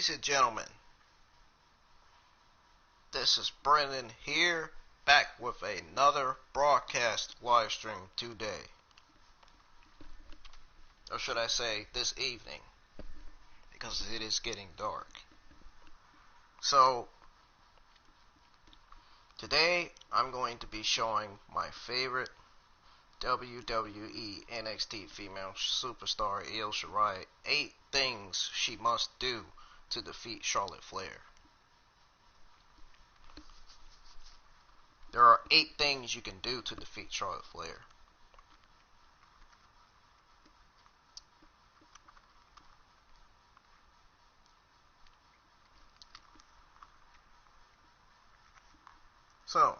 Ladies and gentlemen, this is Brendan here, back with another broadcast live stream today. Or should I say, this evening, because it is getting dark. So, today I'm going to be showing my favorite WWE NXT female superstar, Io Shirai, 8 things she must do to defeat Charlotte Flair. There are 8 things you can do to defeat Charlotte Flair. So,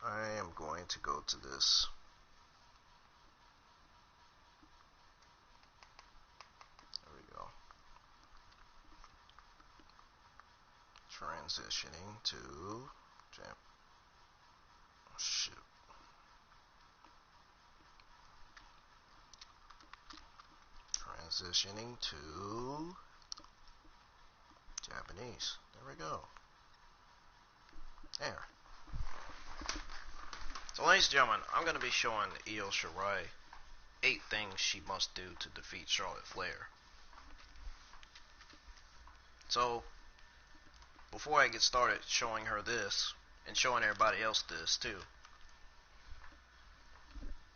I am going to go to this. There we go. Transitioning to shoot. Transitioning to Japanese. There we go. There. So, ladies and gentlemen, I'm going to be showing Io Shirai 8 things she must do to defeat Charlotte Flair. So, before I get started showing her this, and showing everybody else this too,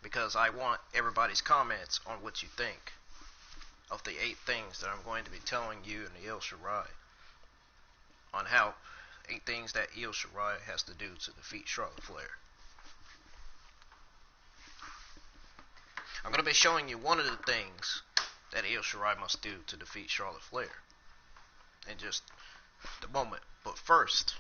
because I want everybody's comments on what you think of the 8 things that I'm going to be telling you and Io Shirai, on how 8 things that Io Shirai has to do to defeat Charlotte Flair. I'm going to be showing you one of the things that Io Shirai must do to defeat Charlotte Flair in just a moment. But first,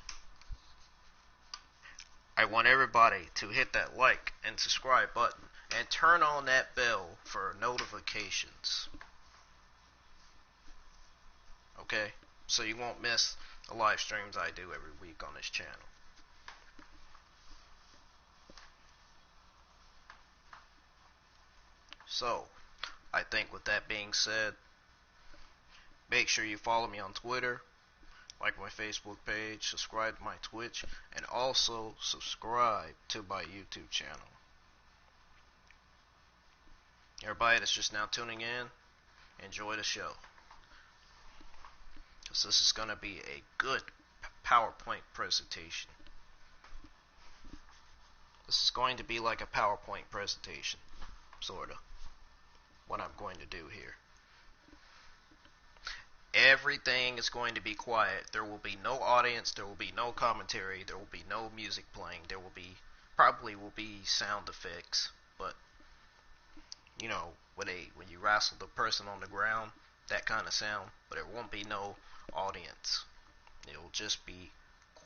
I want everybody to hit that like and subscribe button and turn on that bell for notifications. Okay? So you won't miss the live streams I do every week on this channel. So, I think with that being said, make sure you follow me on Twitter, like my Facebook page, subscribe to my Twitch, and also subscribe to my YouTube channel. Everybody that's just now tuning in, enjoy the show. Because this is going to be a good PowerPoint presentation. This is going to be like a PowerPoint presentation, sort of. What I'm going to do here. Everything is going to be quiet. There will be no audience. There will be no commentary. There will be no music playing. There will be, probably will be sound effects, but you know, when you wrestle the person on the ground, that kind of sound. But there won't be no audience. It will just be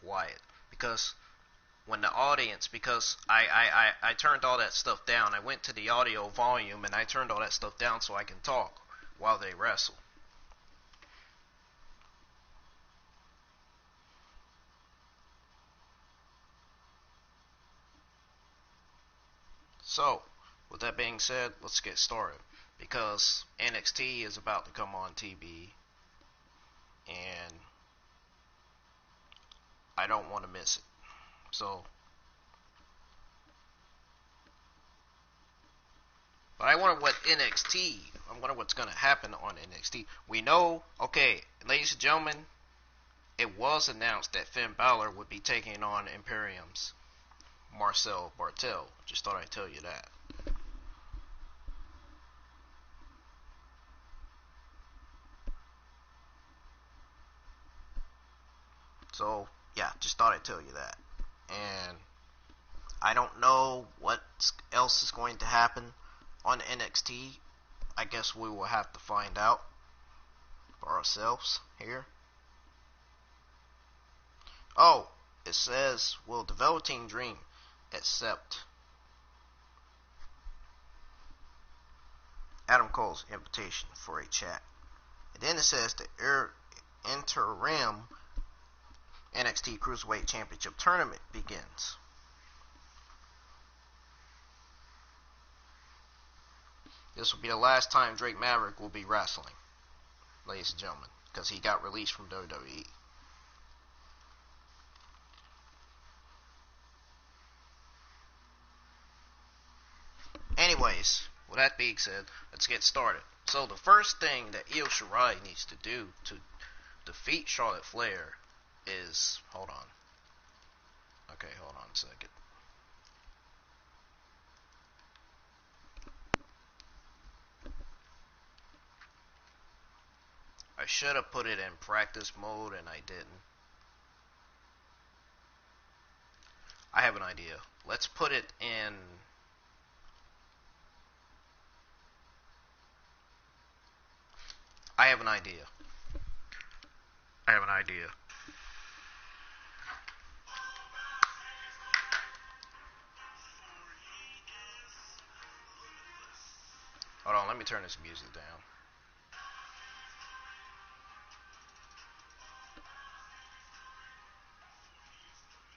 quiet, because when the audience, because I turned all that stuff down. I went to the audio volume and I turned all that stuff down so I can talk while they wrestle. So, with that being said, let's get started, because NXT is about to come on TV and I don't want to miss it. So, but I wonder what's going to happen on NXT. We know, okay, ladies and gentlemen, it was announced that Finn Balor would be taking on Imperium's Marcel Bartel. Just thought I'd tell you that. So, yeah, just thought I'd tell you that. And I don't know what else is going to happen on NXT. I guess we will have to find out for ourselves here. Oh, it says, will the Velveteen Dream accept Adam Cole's invitation for a chat? And then it says the interim NXT Cruiserweight Championship tournament begins. This will be the last time Drake Maverick will be wrestling, ladies and gentlemen, because he got released from WWE. Anyways, with that being said, let's get started. So the first thing that Io Shirai needs to do to defeat Charlotte Flair is... Hold on. Okay, hold on a second. I should have put it in practice mode and I didn't. I have an idea. Let's put it in... I have an idea. Hold on, let me turn this music down.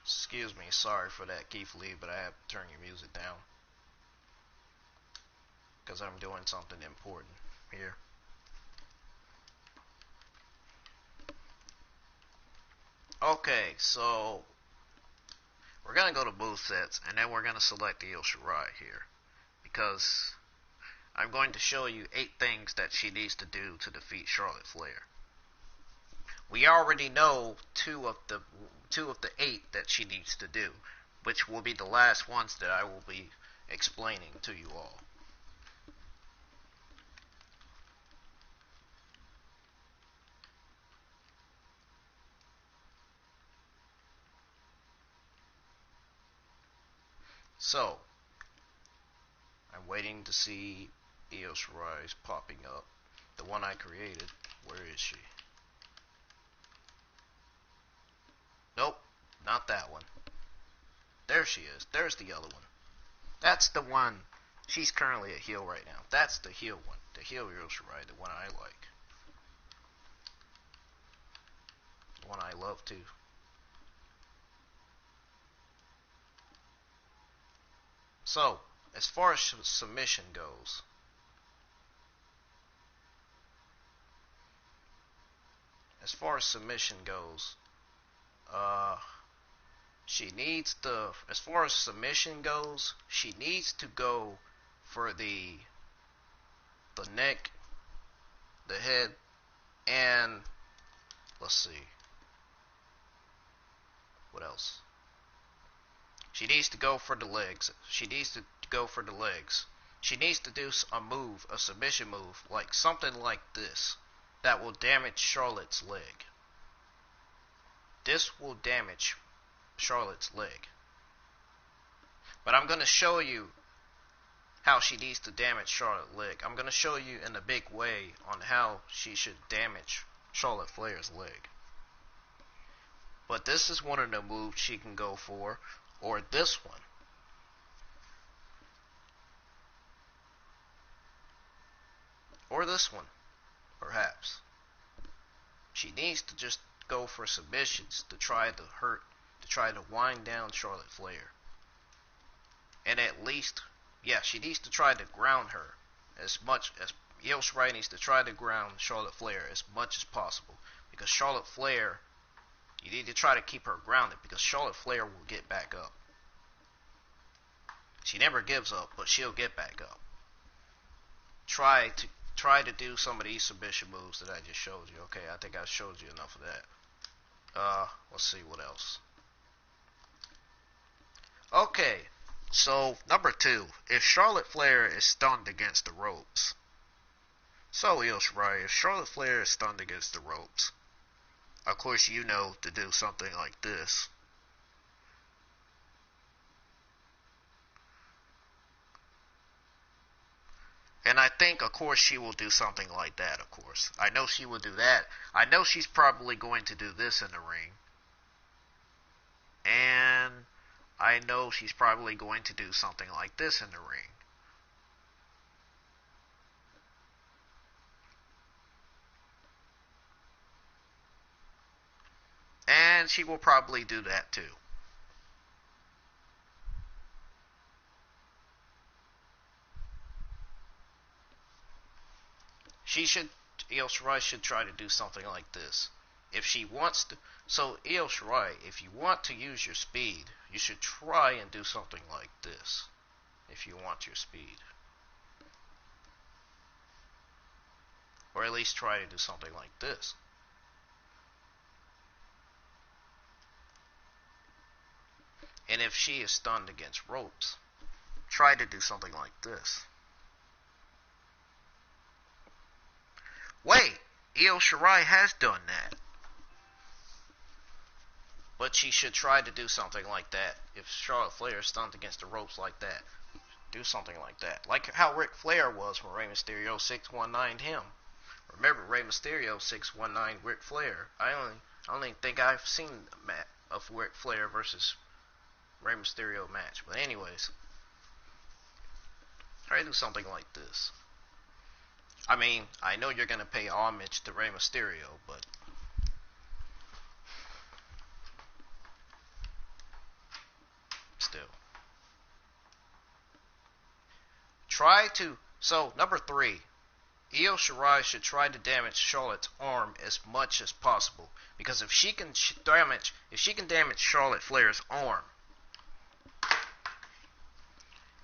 Excuse me, sorry for that, Keith Lee, but I have to turn your music down. Because I'm doing something important here. Okay, so we're going to go to booth sets, and then we're going to select Io Shirai here. Because I'm going to show you 8 things that she needs to do to defeat Charlotte Flair. We already know two of the 8 that she needs to do, which will be the last ones that I will be explaining to you all. So, I'm waiting to see Io Shirai's popping up. The one I created. Where is she? Nope, not that one. There she is. There's the other one. That's the one. She's currently a heel right now. That's the heel one. The heel Io Shirai, the one I like. The one I love too. So, as far as submission goes, she needs to go for the neck, the head, and let's see, what else? She needs to go for the legs. She needs to do a submission move, like something like this, that will damage Charlotte's leg. This will damage Charlotte's leg. But I'm going to show you how she needs to damage Charlotte's leg. I'm going to show you in a big way on how she should damage Charlotte Flair's leg. But this is one of the moves she can go for, or this one. Or this one, perhaps. She needs to just go for submissions to try to wind down Charlotte Flair. And at least, she needs to try to ground her as much as Io Shirai needs to try to ground Charlotte Flair as much as possible. Because Charlotte Flair, you need to try to keep her grounded, because Charlotte Flair will get back up. She never gives up, but she'll get back up. Try to do some of these submission moves that I just showed you. Okay, I think I showed you enough of that. Let's see what else. Okay, so number 2, if Charlotte Flair is stunned against the ropes. So Io Shirai, if Charlotte Flair is stunned against the ropes, of course you know to do something like this. And I think, of course, she will do something like that, of course. I know she will do that. I know she's probably going to do this in the ring. And I know she's probably going to do something like this in the ring. And she will probably do that too. She should, Io Shirai should try to do something like this. If she wants to, so Io Shirai, if you want to use your speed, you should try and do something like this. If you want your speed. Or at least try to do something like this. And if she is stunned against ropes, try to do something like this. Wait, Io Shirai has done that. But she should try to do something like that. If Charlotte Flair is stunned against the ropes like that, do something like that. Like how Ric Flair was when Rey Mysterio 619'd him. Remember, Rey Mysterio 619 Ric Flair. I only think I've seen a match of Ric Flair versus Rey Mysterio match. But anyways, try to do something like this. I mean, I know you're gonna pay homage to Rey Mysterio, but still. Try to. So, number 3. Io Shirai should try to damage Charlotte's arm as much as possible, because if she can damage Charlotte Flair's arm,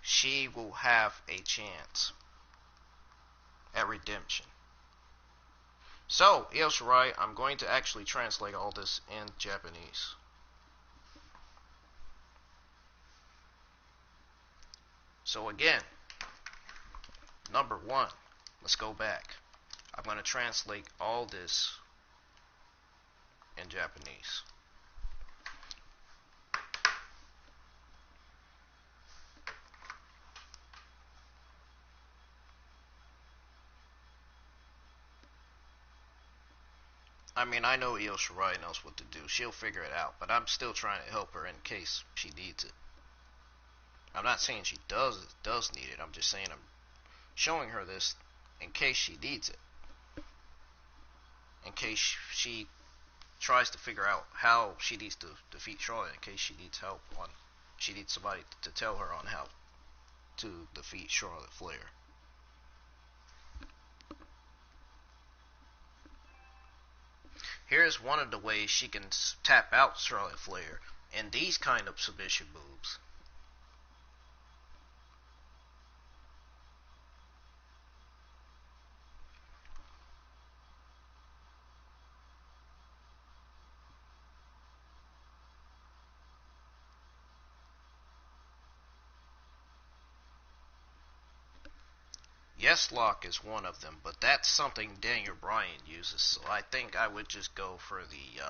she will have a chance at redemption. So, Io Shirai, I'm going to actually translate all this in Japanese. So again, number 1, let's go back. I'm going to translate all this in Japanese. I mean, I know Io Shirai knows what to do. She'll figure it out, but I'm still trying to help her in case she needs it. I'm not saying she does need it. I'm just saying I'm showing her this in case she needs it. In case she tries to figure out how she needs to defeat Charlotte, in case she needs help on, she needs somebody to tell her on how to defeat Charlotte Flair. Here's one of the ways she can tap out Charlotte Flair in these kind of submission moves. Yes, lock is one of them, but that's something Daniel Bryan uses, so I think I would just go for the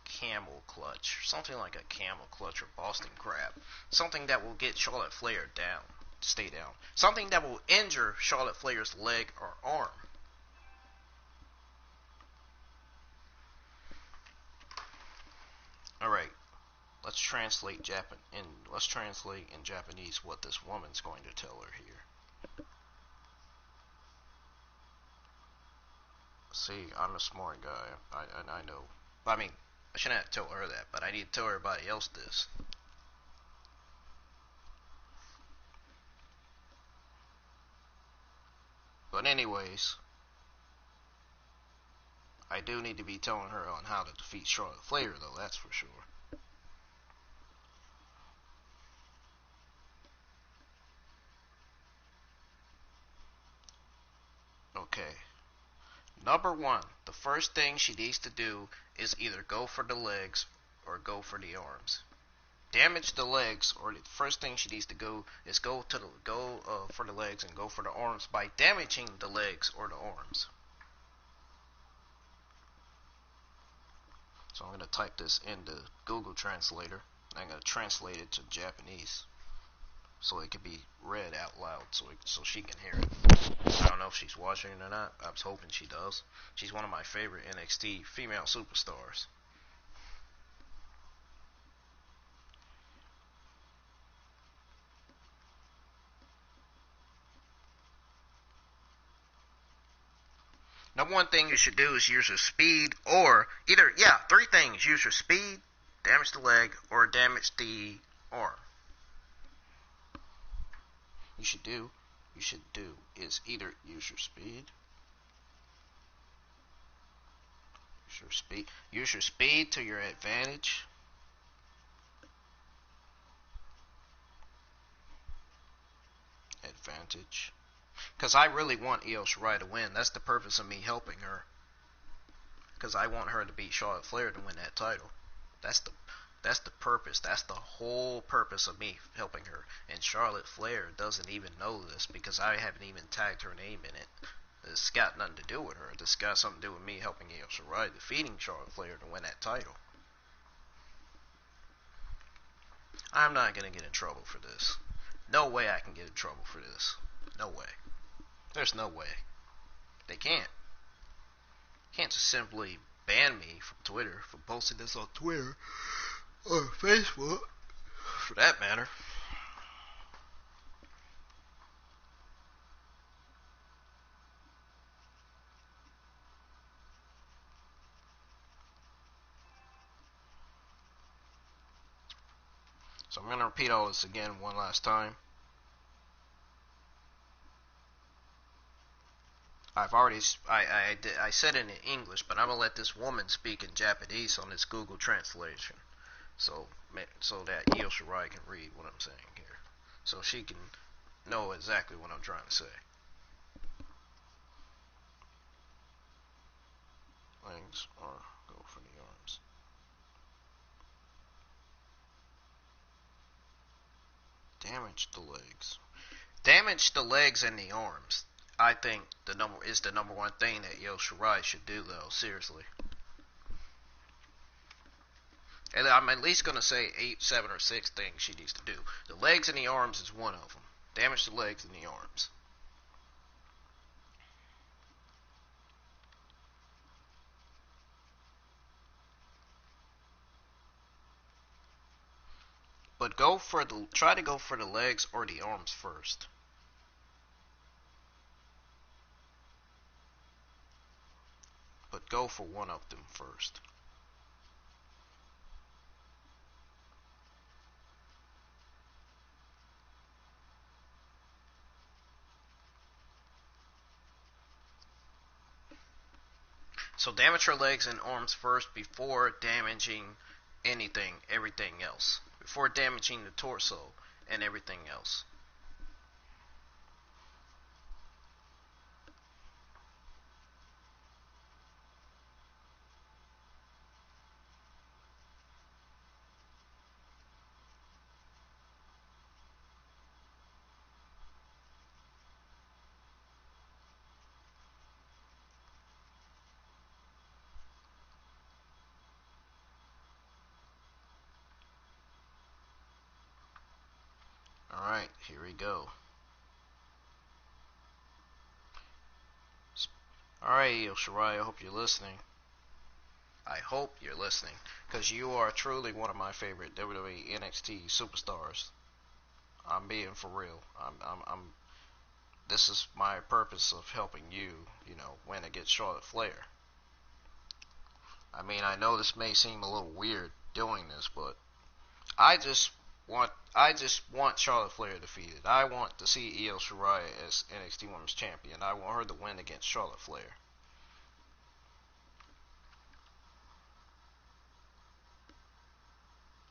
camel clutch. Something like a camel clutch or Boston crab. Something that will get Charlotte Flair down. Stay down. Something that will injure Charlotte Flair's leg or arm. Alright, let's translate in Japanese what this woman's going to tell her here. See, I'm a smart guy. I know. I mean, I shouldn't have to tell her that, but I need to tell everybody else this. But anyways, I do need to be telling her on how to defeat Charlotte Flair, though, that's for sure. Okay. Number 1, the first thing she needs to do is either go for the legs or go for the arms. Damage the legs, or the first thing she needs to go is go for the legs and go for the arms by damaging the legs or the arms. So I'm going to type this into Google Translator. I'm going to translate it to Japanese so it can be read out loud so she can hear it. I don't know if she's watching it or not. I was hoping she does. She's one of my favorite NXT female superstars. Number one thing you should do is use your speed, or either, yeah, three things. Use your speed, damage the leg, or damage the arm. You should do is either use your speed, use your speed to your advantage, because I really want Io Shirai to win. That's the purpose of me helping her, because I want her to beat Charlotte Flair to win that title. That's the purpose. That's the whole purpose of me helping her. And Charlotte Flair doesn't even know this, because I haven't even tagged her name in it. It's got nothing to do with her. This got something to do with me helping Io Shirai defeating Charlotte Flair to win that title. I'm not going to get in trouble for this. No way I can get in trouble for this. No way. There's no way. They can't. Can't just simply ban me from Twitter for posting this on Twitter or Facebook, for that matter. So I'm going to repeat all this again one last time. I said it in English, but I'm going to let this woman speak in Japanese on this Google translation. So that Io Shirai can read what I'm saying here. So she can know exactly what I'm trying to say. Legs or go for the arms. Damage the legs. Damage the legs and the arms. I think the number one thing that Io Shirai should do, though. Seriously. And I'm at least going to say 8, 7, or 6 things she needs to do. The legs and the arms is one of them. Damage the legs and the arms. But try to go for the legs or the arms first. But go for one of them first. So damage her legs and arms first before damaging everything else. Before damaging the torso and everything else. Alright, here we go. Alright, Io Shirai, I hope you're listening. I hope you're listening, because you are truly one of my favorite WWE NXT superstars. I'm being for real. This is my purpose of helping you, win against Charlotte Flair. I mean, I know this may seem a little weird doing this, but I just want Charlotte Flair defeated. I want to see Io Shirai as NXT Women's Champion. I want her to win against Charlotte Flair.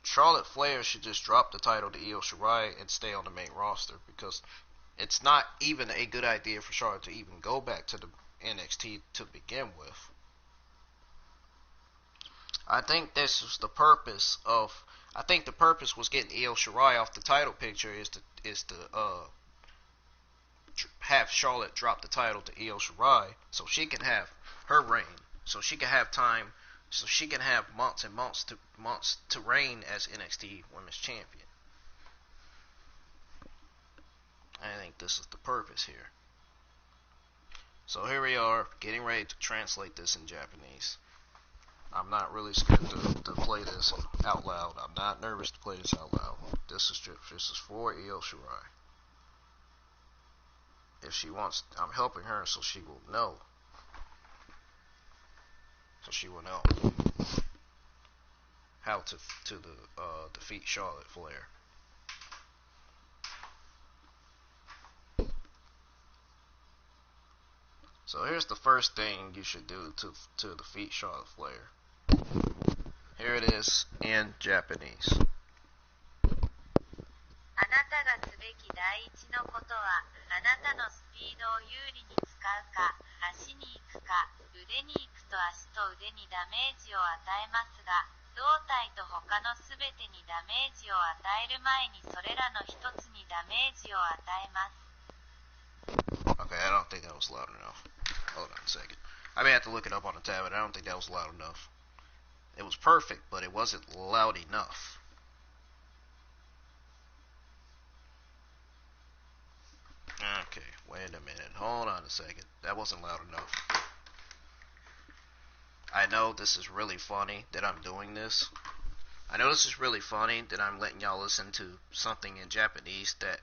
Charlotte Flair should just drop the title to Io Shirai and stay on the main roster, because it's not even a good idea for Charlotte to even go back to the NXT to begin with. I think this was the purpose of. I think the purpose was getting Io Shirai off the title picture is to have Charlotte drop the title to Io Shirai so she can have her reign, so she can have time, so she can have months and months to reign as NXT Women's Champion. I think this is the purpose here. So here we are, getting ready to translate this in Japanese. I'm not really scared to play this out loud. I'm not nervous to play this out loud. This is for Io Shirai. If she wants, I'm helping her so she will know. so she will know how to defeat Charlotte Flair. So here's the first thing you should do to defeat Charlotte Flair. Here it is in Japanese. あなたがすべき第一のことは、あなたのスピードを有利に使うか、足に行くか、腕に行くと足と腕にダメージを与えますが、胴体と他のすべてにダメージを与える前にそれらの一つにダメージを与えます。Okay, I don't think that was loud enough. Hold on a second. I may have to look it up on the tablet. I don't think that was loud enough. It was perfect, but it wasn't loud enough. Okay, wait a minute. Hold on a second. That wasn't loud enough. I know this is really funny that I'm doing this. I know this is really funny that I'm letting y'all listen to something in Japanese that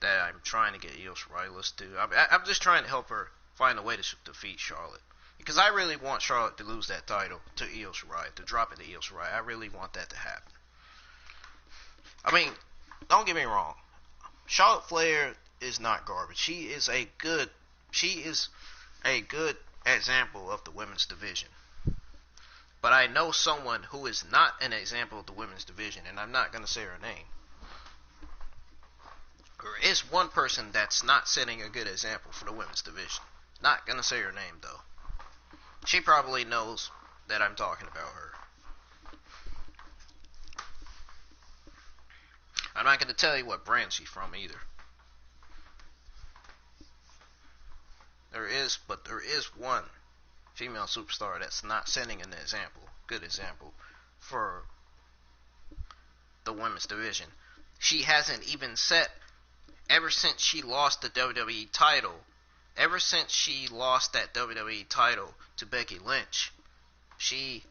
I'm trying to get Io Shirai to do. I'm just trying to help her find a way to defeat Charlotte. Because I really want Charlotte to lose that title to Io Shirai, to drop it to Io Shirai. I really want that to happen. I mean, don't get me wrong. Charlotte Flair is not garbage. She is a good example of the women's division. But I know someone who is not an example of the women's division, and I'm not going to say her name. There is one person that's not setting a good example for the women's division. Not going to say her name, though. She probably knows that I'm talking about her. I'm not going to tell you what brand she's from either. There is one female superstar that's not setting an example, good example, for the women's division. She hasn't even set, ever since she lost the WWE title, ever since she lost that WWE title to Becky Lynch, she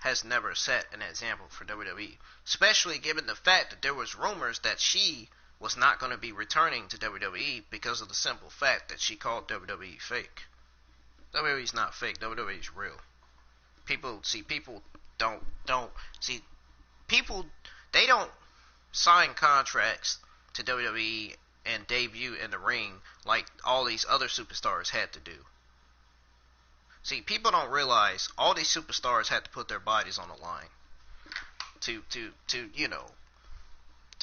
has never set an example for WWE, especially given the fact that there was rumors that she was not going to be returning to WWE because of the simple fact that she called WWE fake. WWE's not fake. WWE's real. People they don't sign contracts to WWE and debut in the ring like all these other superstars had to do. See, people don't realize all these superstars had to put their bodies on the line to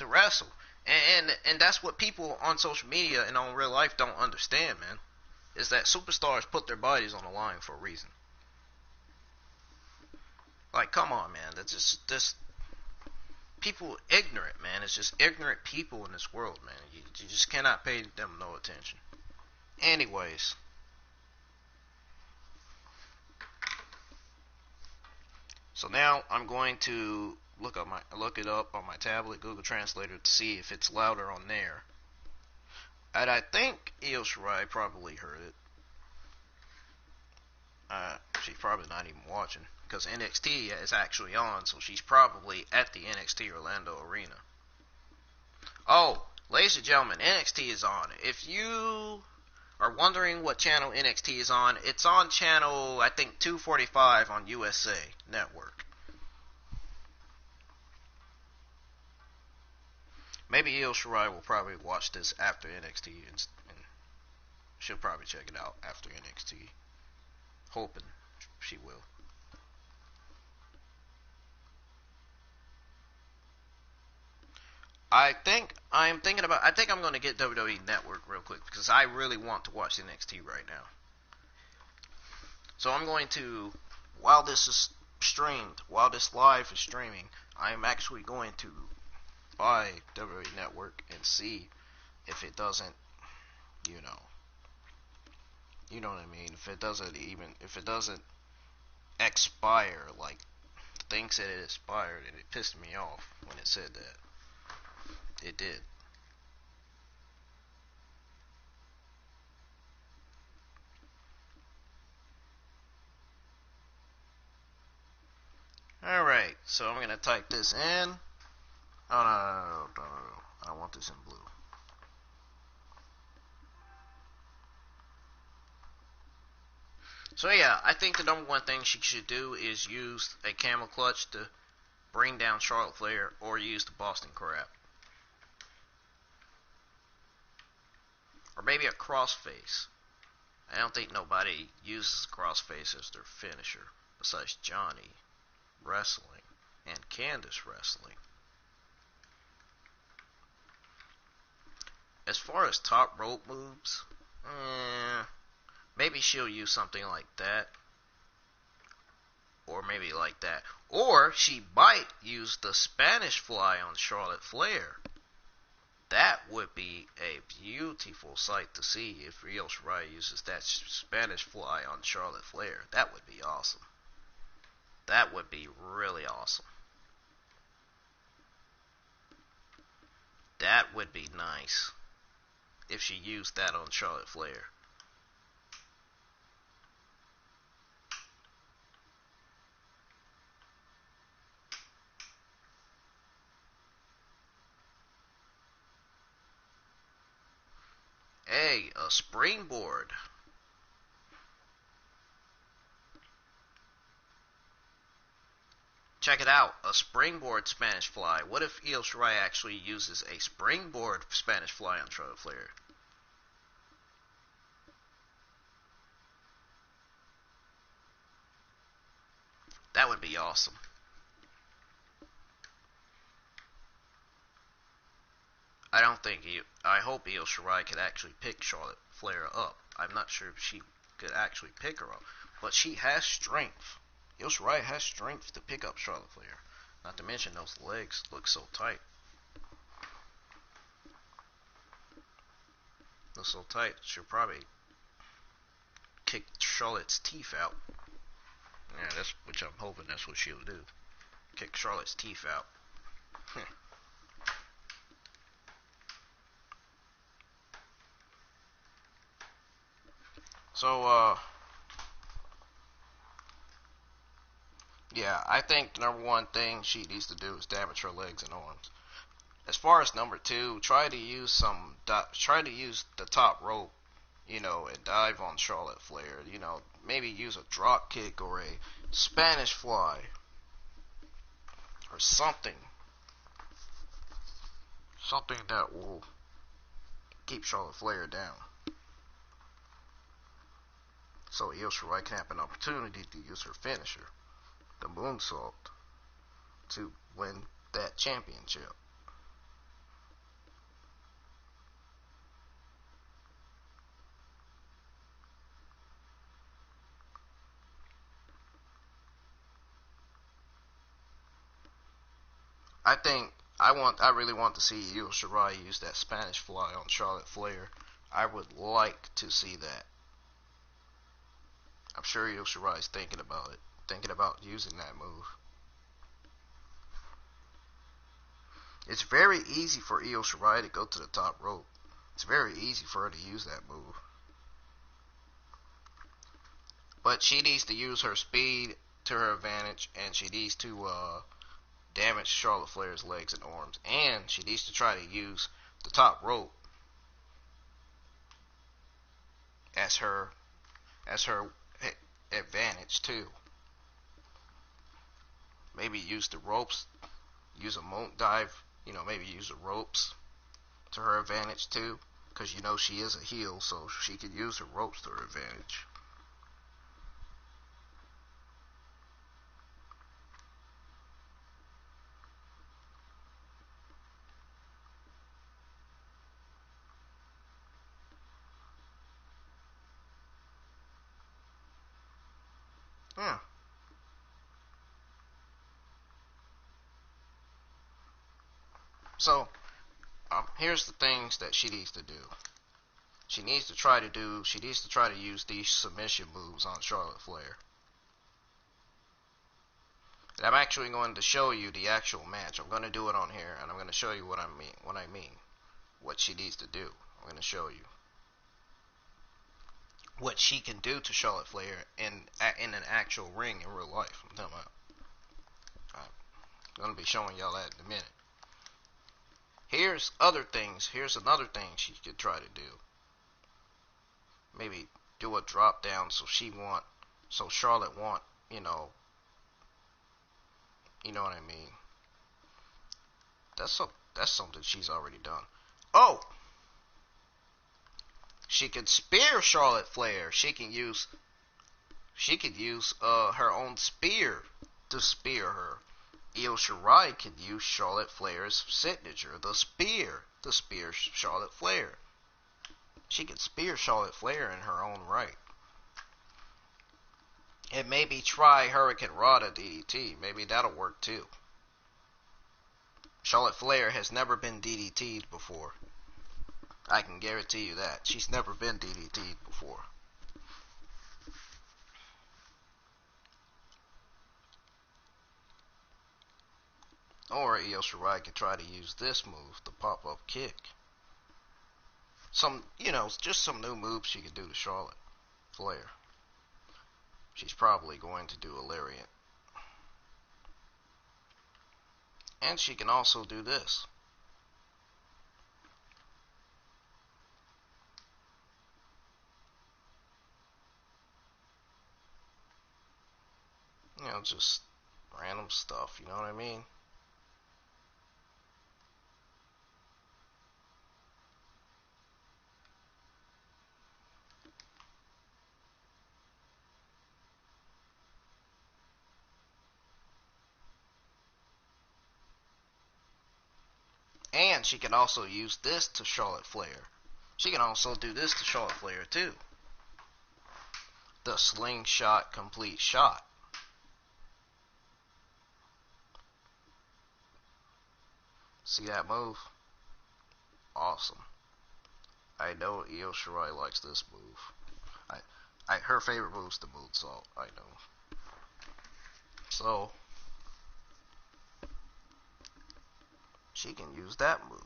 wrestle. And that's what people on social media and on real life don't understand, man. Is that superstars put their bodies on the line for a reason. Like, come on, man. That's just people ignorant, man. It's just ignorant people in this world, man. You just cannot pay them no attention. Anyways. So now I'm going to look it up on my tablet, Google Translator, to see if it's louder on there. And I think Io Shirai probably heard it. She's probably not even watching, because NXT is actually on, so she's probably at the NXT Orlando Arena. Oh, ladies and gentlemen, NXT is on. If you are wondering what channel NXT is on, it's on channel, I think, 245 on USA Network. Maybe Io Shirai will probably watch this after NXT, and she'll probably check it out after NXT. Hoping she will. I think I'm going to get WWE Network real quick, because I really want to watch NXT right now. So I'm going to, while this live is streaming, I'm actually going to buy WWE Network and see if it doesn't, you know what I mean, if it doesn't expire, like things said it expired, and it pissed me off when it said that. It did. Alright, so I'm gonna type this in. Oh, no. I don't want this in blue. So yeah, I think the number one thing she should do is use a camel clutch to bring down Charlotte Flair, or use the Boston Crab, or maybe a crossface. I don't think nobody uses crossface as their finisher besides Johnny Wrestling and Candice Wrestling. As far as top rope moves, maybe she'll use something like that. Or maybe like that. Or she might use the Spanish Fly on Charlotte Flair. That would be a beautiful sight to see if Io Shirai uses that Spanish Fly on Charlotte Flair. That would be awesome. That would be really awesome. That would be nice if she used that on Charlotte Flair. Hey, a springboard. Check it out, a springboard Spanish Fly. What if Io Shirai actually uses a springboard Spanish Fly on Charlotte Flair? That would be awesome. I hope Io Shirai could actually pick Charlotte Flair up. I'm not sure if she could actually pick her up, but she has strength. Io Shirai has strength to pick up Charlotte Flair. Not to mention those legs look so tight. Look so tight, she'll probably kick Charlotte's teeth out. Yeah, that's which I'm hoping that's what she'll do. Kick Charlotte's teeth out. So, yeah, I think the number one thing she needs to do is damage her legs and arms. As far as number two, try to use the top rope, and dive on Charlotte Flair. Maybe use a drop kick or a Spanish Fly or something that will keep Charlotte Flair down. So Io Shirai can have an opportunity to use her finisher, the moonsault, to win that championship. I really want to see Io Shirai use that Spanish Fly on Charlotte Flair. I would like to see that. I'm sure Io Shirai is thinking about using that move. It's very easy for Io Shirai to go to the top rope. It's very easy for her to use that move. But she needs to use her speed to her advantage, and she needs to damage Charlotte Flair's legs and arms, and she needs to try to use the top rope as her advantage too. Maybe use the ropes, use a moat dive, maybe use the ropes to her advantage too, because she is a heel, so she could use her ropes to her advantage. Yeah. So, here's the things that she needs to do. She needs to try to use these submission moves on Charlotte Flair. And I'm actually going to show you the actual match. I'm going to do it on here, and I'm going to show you what I mean. What she needs to do. I'm going to show you what she can do to Charlotte Flair in an actual ring in real life. I'm talking about. I'm going to be showing y'all that in a minute. Here's another thing she could try to do. Maybe do a drop down so she want So Charlotte want, you know, you know what I mean. That's something she's already done. Oh, she could spear Charlotte Flair. She could use her own spear to spear her. Io Shirai could use Charlotte Flair's signature, the spear, to spear Charlotte Flair. She could spear Charlotte Flair in her own right. And maybe try Hurricane Rana DDT. Maybe that'll work too. Charlotte Flair has never been DDT'd before. I can guarantee you that. She's never been DDT'd before. Or Io Shirai could try to use this move, the pop-up kick. Just some new moves she could do to Charlotte Flair. She's probably going to do a lariat. And she can also do this. Just random stuff, you know what I mean? And she can also use this to Charlotte Flair. She can also do this to Charlotte Flair too. The slingshot complete shot. See that move? Awesome. I know Io Shirai likes this move. Her favorite move's the moonsault. I know. So she can use that move.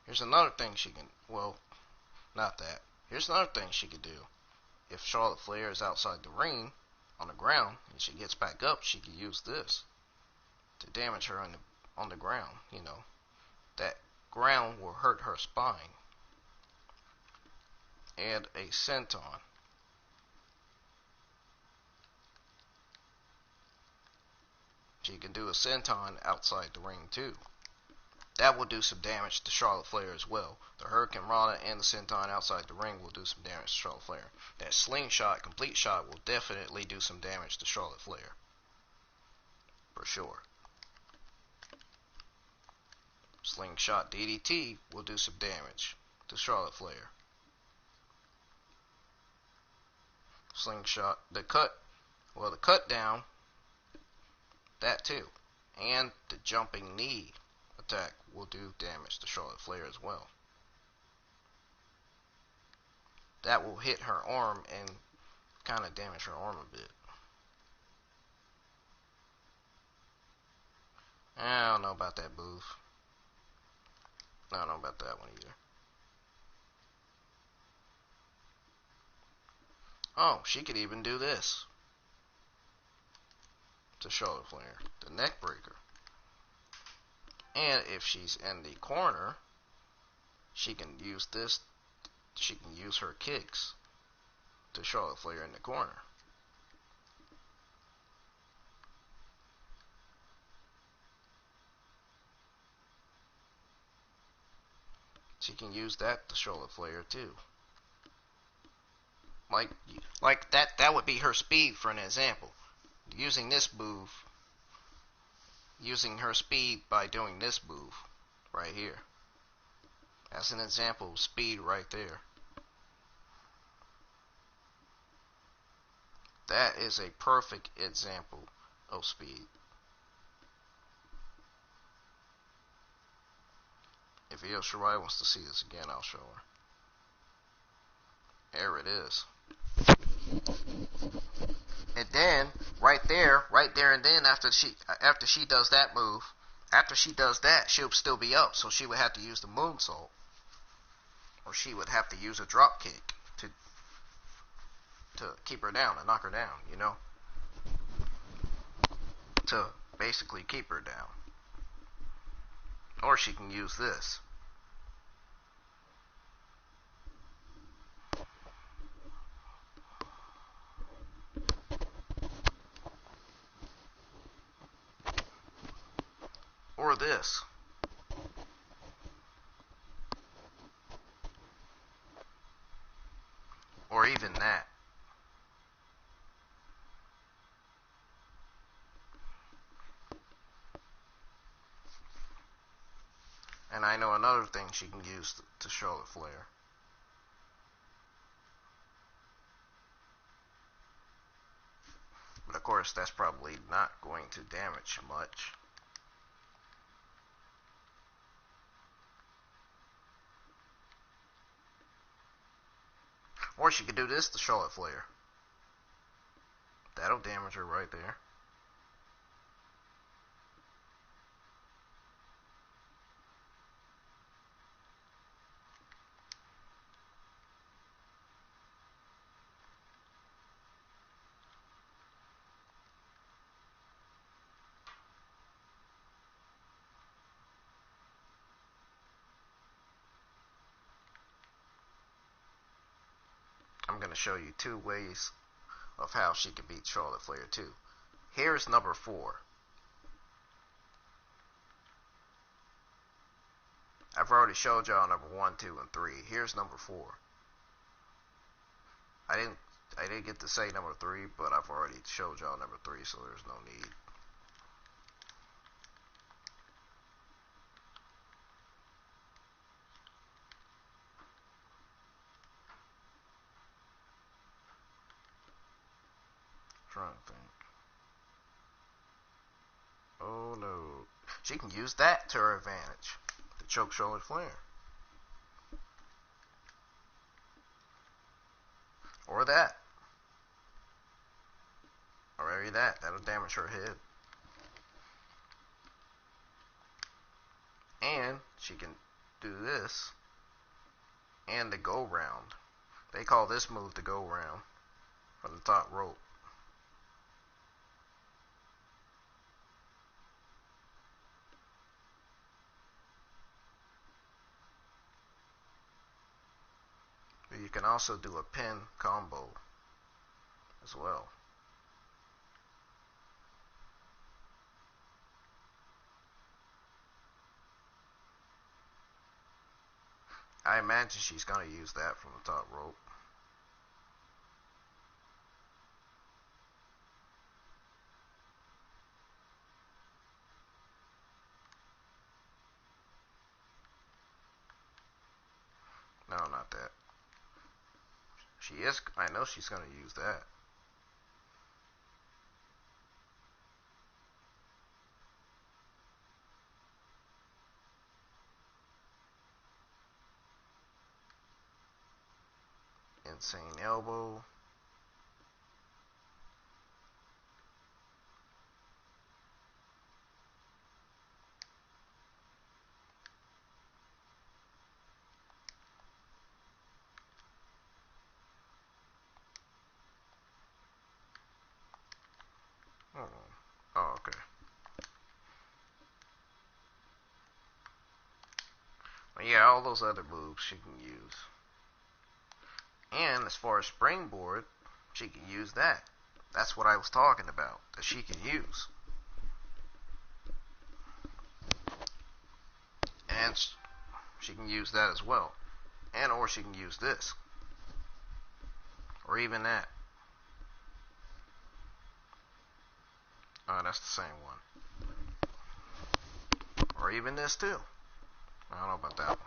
Here's another thing she can, well, not that. Here's another thing she could do. If Charlotte Flair is outside the ring, on the ground, and she gets back up, she could use this to damage her on the ground. That ground will hurt her spine. And a senton. She can do a senton outside the ring too. That will do some damage to Charlotte Flair as well. The Hurricane Rana and the senton outside the ring will do some damage to Charlotte Flair. That slingshot, complete shot, will definitely do some damage to Charlotte Flair. For sure. Slingshot DDT will do some damage to Charlotte Flair. Slingshot, the cut down, that too. And the jumping knee attack will do damage to Charlotte Flair as well. That will hit her arm and kind of damage her arm a bit. I don't know about that move. I don't know about that one either. Oh, she could even do this to Charlotte Flair, the neck breaker. And if she's in the corner, she can use this. She can use her kicks to Charlotte Flair in the corner. She can use that to Charlotte Flair too. Like that would be her speed for an example. Using this move, using her speed by doing this move right here. That's an example of speed right there. That is a perfect example of speed. If Io Shirai wants to see this again, I'll show her. There it is. And then right there and then after she does that move, after she does that, she'll still be up, so she would have to use the moonsault, or she would have to use a drop kick to keep her down and knock her down, to basically keep her down. Or she can use this. Or this. Or even that. And I know another thing she can use to Charlotte Flair. But of course, that's probably not going to damage much. Or she could do this to Charlotte Flair. That'll damage her right there. I'm going to show you two ways of how she can beat Charlotte Flair too. Here's number 4. I've already showed y'all number 1, 2, and 3. Here's number 4. I didn't get to say number 3, but I've already showed y'all number 3, so there's no need. Trying to think. Oh no. She can use that to her advantage to choke Charlotte Flair. Or that. Or maybe that. That'll damage her head. And she can do this. And the go round. They call this move the go round from the top rope. But you can also do a pin combo as well. I imagine she's going to use that from the top rope. No, not that. I know she's going to use that. Insane elbow. Oh, okay. Well, yeah, all those other moves she can use. And as far as springboard, she can use that. That's what I was talking about, that she can use. And she can use that as well. And or she can use this. Or even that. Oh, that's the same one. Or even this too. I don't know about that one.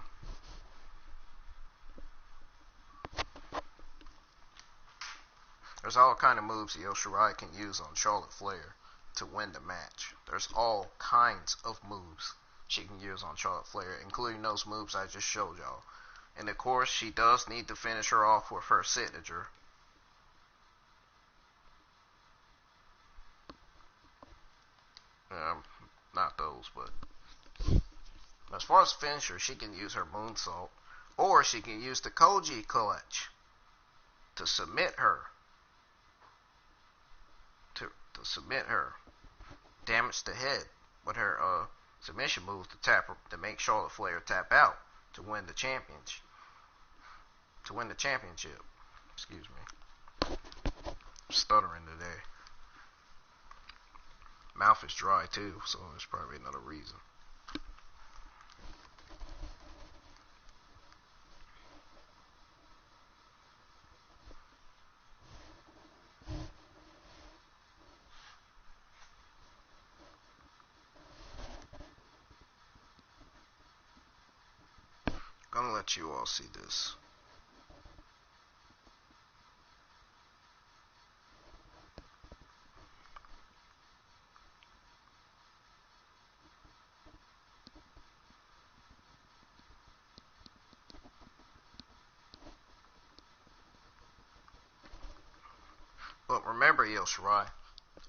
There's all kind of moves Io Shirai can use on Charlotte Flair to win the match. There's all kinds of moves she can use on Charlotte Flair, including those moves I just showed y'all. And of course, she does need to finish her off with her signature. Not those, but as far as finisher, she can use her moonsault, or she can use the Koji clutch to submit her. To submit her, damage the head with her submission moves to tap her, to make Charlotte Flair tap out to win the championship. Excuse me. I'm stuttering today. Mouth is dry too, so there's probably another reason. Gonna let you all see this. But remember, Shirai,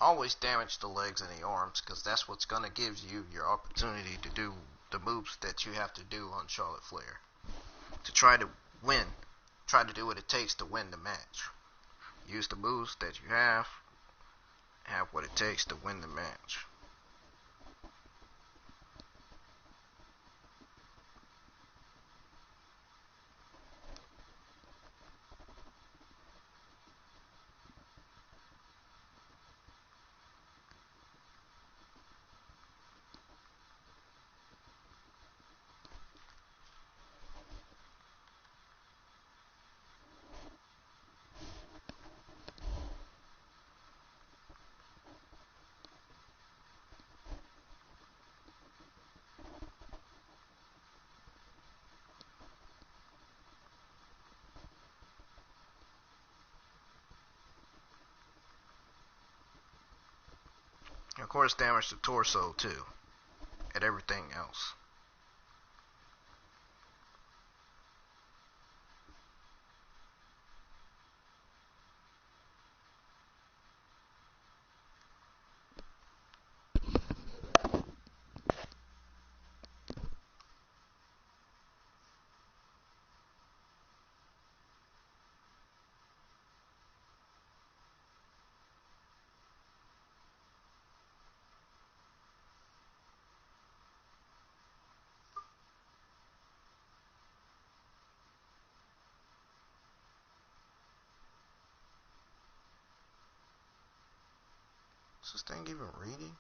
always damage the legs and the arms, because that's what's going to give you your opportunity to do the moves that you have to do on Charlotte Flair. To try to win. Try to do what it takes to win the match. Use the moves that you have what it takes to win the match. Of course, damage the torso too, and everything else. Is this thing even reading?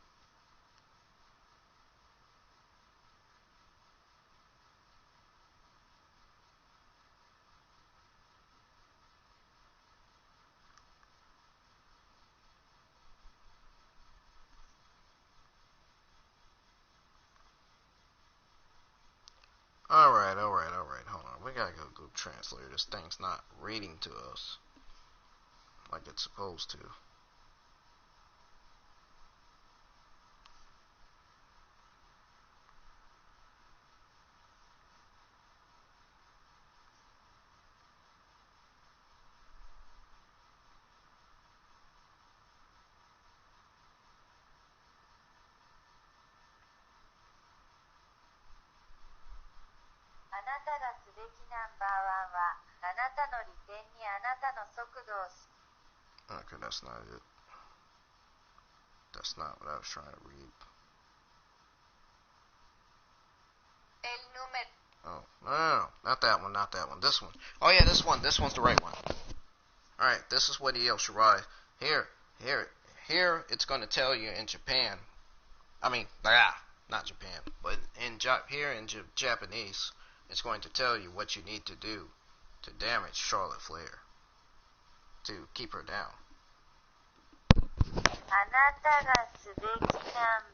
Alright, hold on. We gotta go Google Translator. This thing's not reading to us like it's supposed to. Okay, that's not it. That's not what I was trying to read. Oh, no, not that one, this one. Oh yeah, this one. This one's the right one. Alright, this is what he yells, Shirai. Here, it's going to tell you in Japan. I mean, not Japan, but here in Japanese, it's going to tell you what you need to do to damage Charlotte Flair, to keep her down. あなたがすべきナン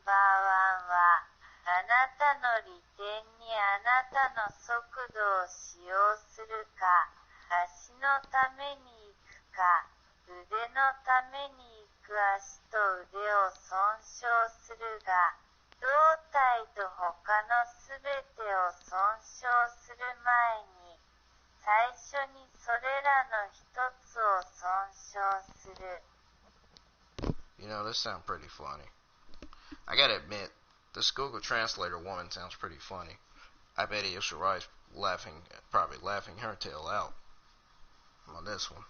バーワンは、あなたの利点にあなたの速度を使用するか、足のために行くか、腕のために行く足と腕を損傷するが、胴体と他のすべてを損傷する前に、最初にそれらの一つを尊称する。You know, this sounds pretty funny. I gotta admit, this Google Translator woman sounds pretty funny. I bet Io Shirai's probably laughing her tail out on this one.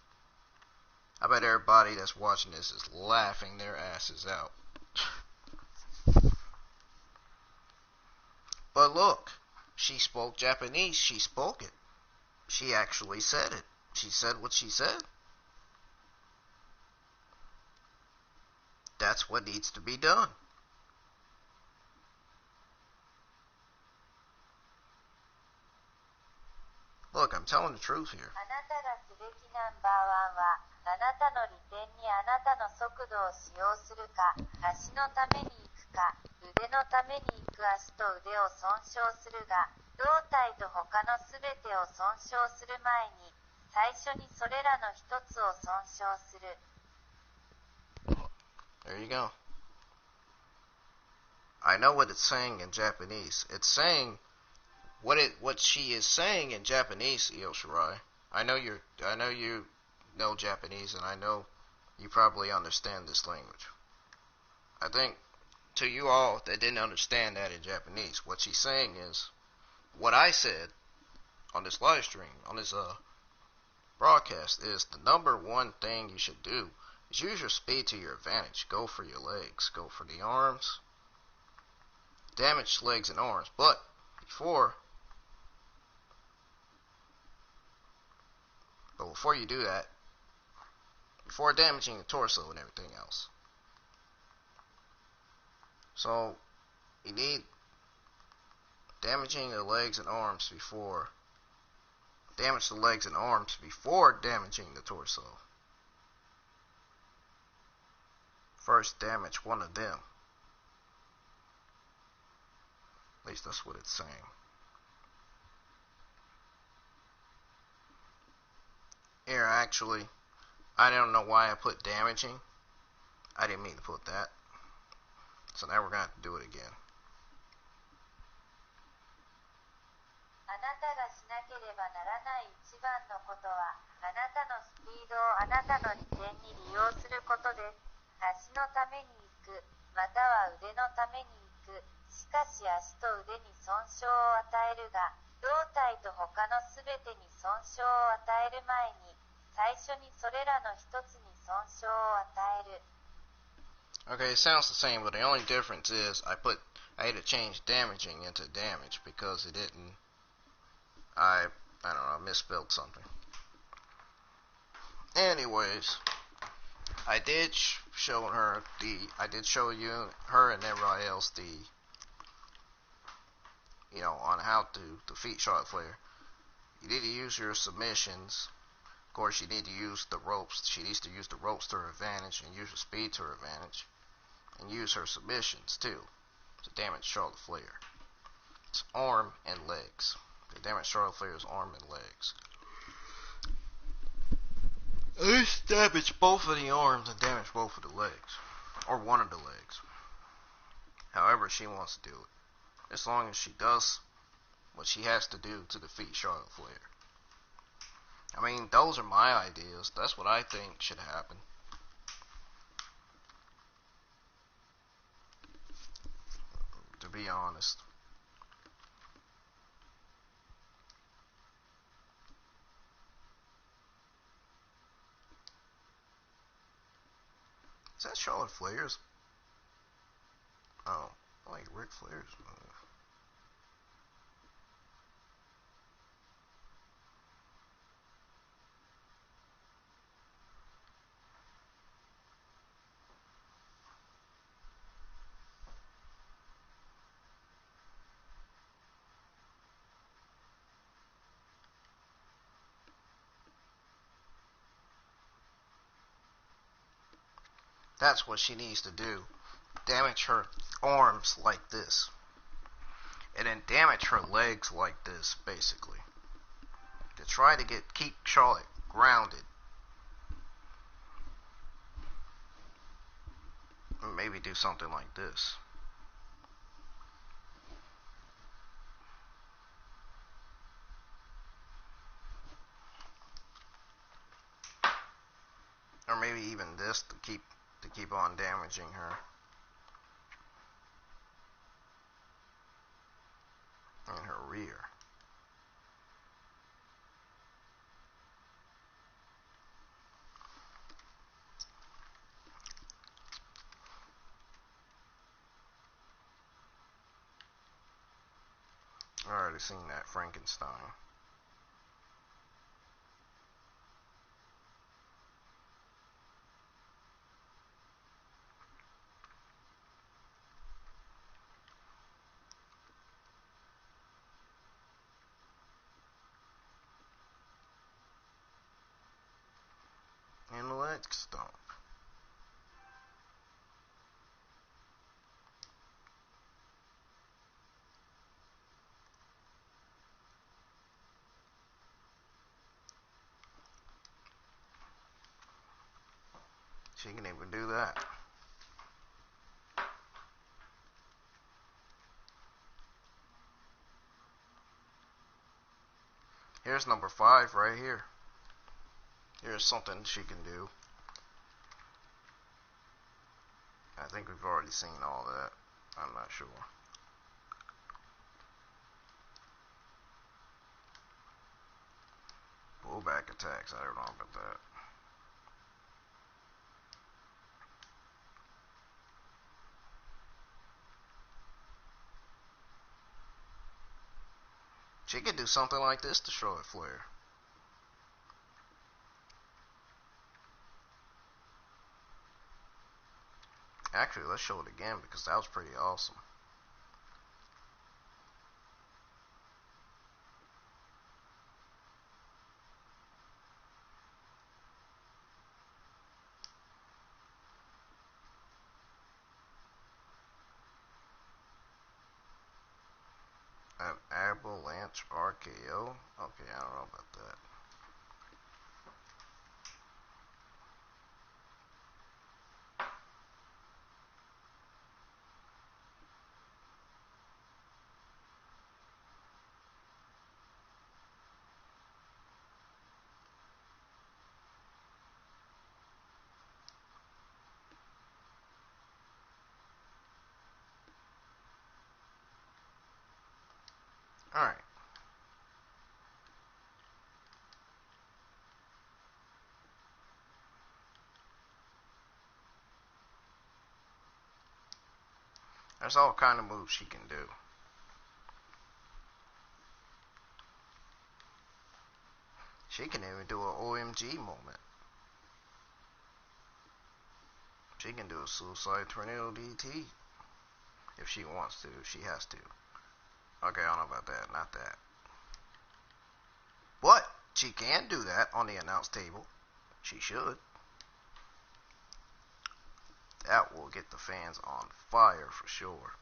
I bet everybody that's watching this is laughing their asses out. But look, she spoke Japanese. She spoke it. She actually said it. She said what she said. That's what needs to be done. Look, I'm telling the truth here. あなたがすべきナンバーワンは、あなたの利点にあなたの速度を使用するか、足のために行くか、腕のために行く足と腕を尊称するが、胴体と他のすべてを尊称する前に、最初にそれらの一つを尊称する。There you go. I know what it's saying in Japanese. It's saying what she is saying in Japanese, Io Shirai. I know you know Japanese, and I know you probably understand this language. I think to you all that didn't understand that in Japanese, what she's saying is what I said on this live stream, on this broadcast, is the number one thing you should do is use your speed to your advantage. Go for your legs, go for the arms, damage legs and arms, but before you do that, before damaging the torso and everything else. So, you need damaging the legs and arms before, damage the legs and arms before damaging the torso. First damage one of them. At least that's what it's saying. Here, actually, I don't know why I put damaging. I didn't mean to put that. So now we're going to have to do it again. あなたがしなければならない一番のことは、あなたのスピードをあなたの利点に利用することです。足のために行く、または腕のために行く。しかし足と腕に損傷を与えるが、胴体と他のすべてに損傷を与える前に、最初にそれらの一つに損傷を与える。Okay, it sounds the same, but the only difference is I had to change damaging into damage because it didn't. I don't know, I misspelled something. Anyways, I did show you her and everybody else on how to defeat Charlotte Flair. You need to use your submissions. Of course, you need to use the ropes. She needs to use the ropes to her advantage and use her speed to her advantage. And use her submissions, too, to damage Charlotte Flair. It's arm and legs. They damage Charlotte Flair's arm and legs. At least damage both of the arms and damage both of the legs. Or one of the legs. However she wants to do it. As long as she does what she has to do to defeat Charlotte Flair. I mean, those are my ideas. That's what I think should happen. To be honest. Is that Charlotte Flair's? Oh, like Ric Flair's move. That's what she needs to do. Damage her arms like this. And then damage her legs like this, basically. To try to keep Charlotte grounded. And maybe do something like this. chest to keep on damaging her. And her rear. I already seen that Frankenstein. And the leg stomp. She can even do that. Here's number 5 right here. Here's something she can do. I think we've already seen all that. I'm not sure. Pullback attacks. I don't know about that. She could do something like this to Charlotte Flair. Actually, let's show it again because that was pretty awesome. An avalanche RKO? Okay, I don't know about that. Alright. There's all kind of moves she can do. She can even do an OMG moment. She can do a suicide tornado DT. If she wants to, if she has to. Okay, I don't know about that, not that. But she can do that on the announce table. She should. That will get the fans on fire for sure.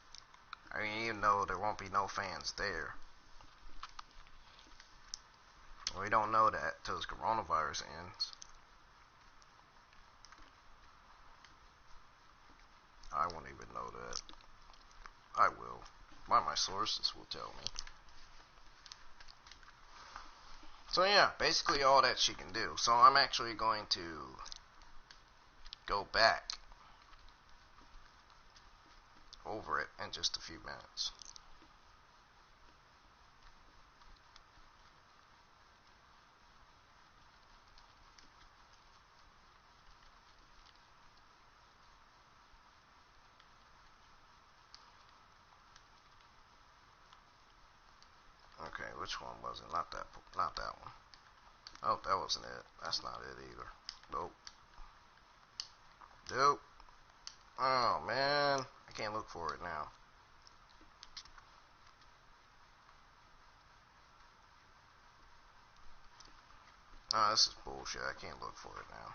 I mean, even though there won't be no fans there. We don't know that till this coronavirus ends. I won't even know that. I will. My sources will tell me. So yeah, basically all that she can do. So I'm actually going to go back over it in just a few minutes. Okay, which one was it? Not that one. Oh, that wasn't it. That's not it either. Nope. Nope. Oh man, I can't look for it now. Oh, this is bullshit. I can't look for it now.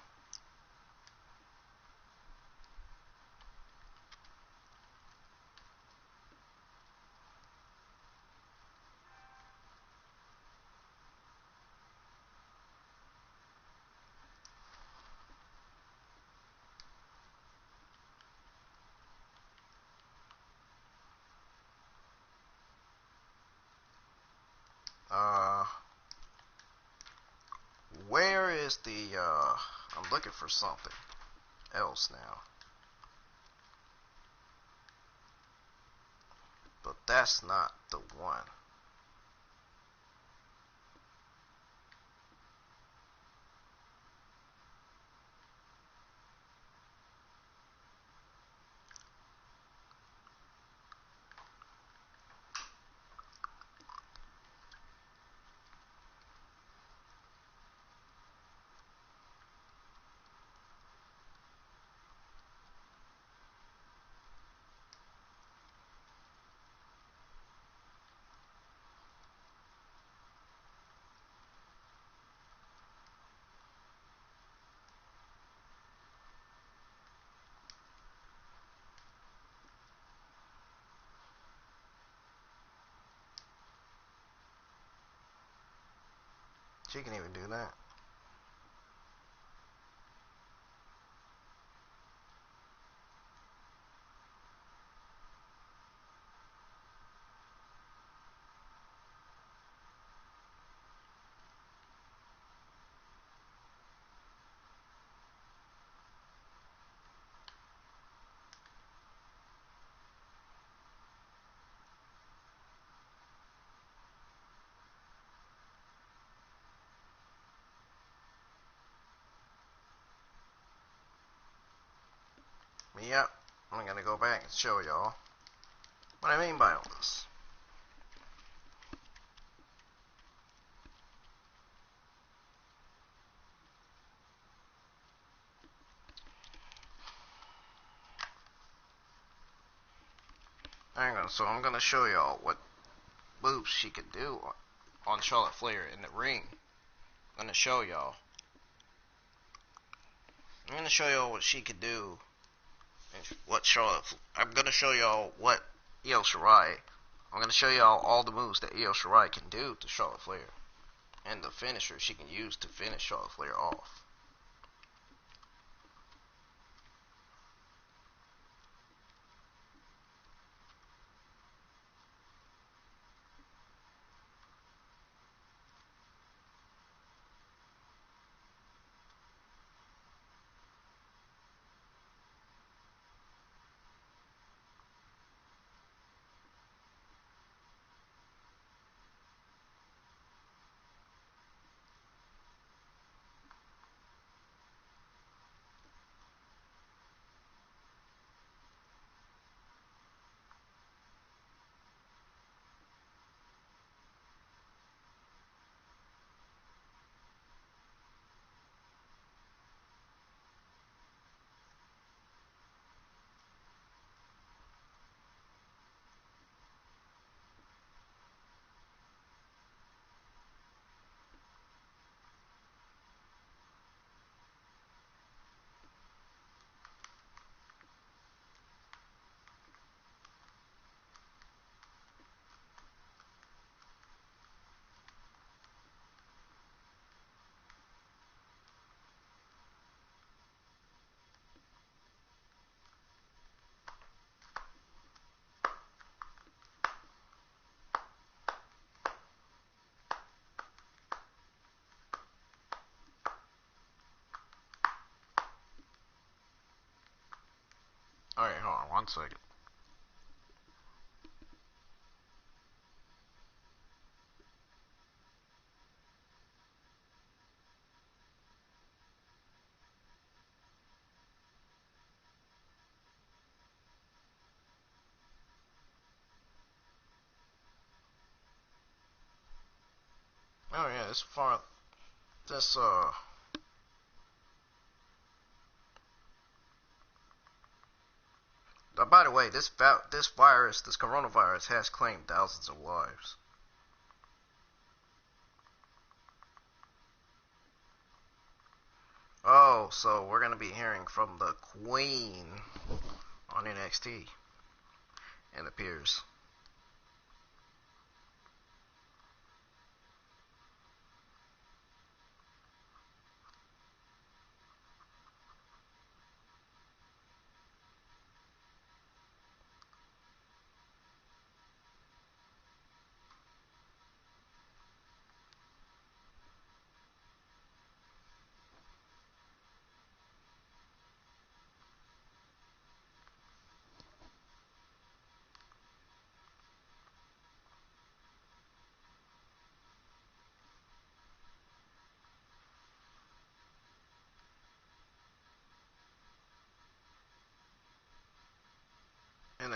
Where is the, I'm looking for something. else now. But that's not the one. She can even do that. Yep, I'm gonna go back and show y'all what I mean by all this. So I'm gonna show y'all what moves she could do on Charlotte Flair in the ring. I'm gonna show y'all. I'm gonna show y'all what she could do. I'm gonna show y'all what Io Shirai. I'm gonna show y'all all the moves that Io Shirai can do to Charlotte Flair, and the finisher she can use to finish Charlotte Flair off. Alright, hold on 1 second. Oh yeah, this by the way, this coronavirus has claimed thousands of lives. Oh, so we're gonna be hearing from the Queen on NXT, it appears.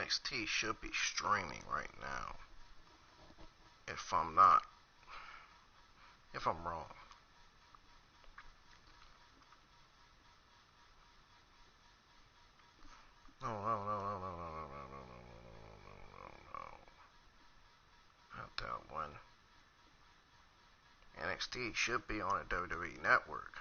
NXT should be streaming right now. If I'm not, if I'm wrong. No, no, no, no, no, no, no, no, no, no, no, no, no. Not that one. NXT should be on a WWE network.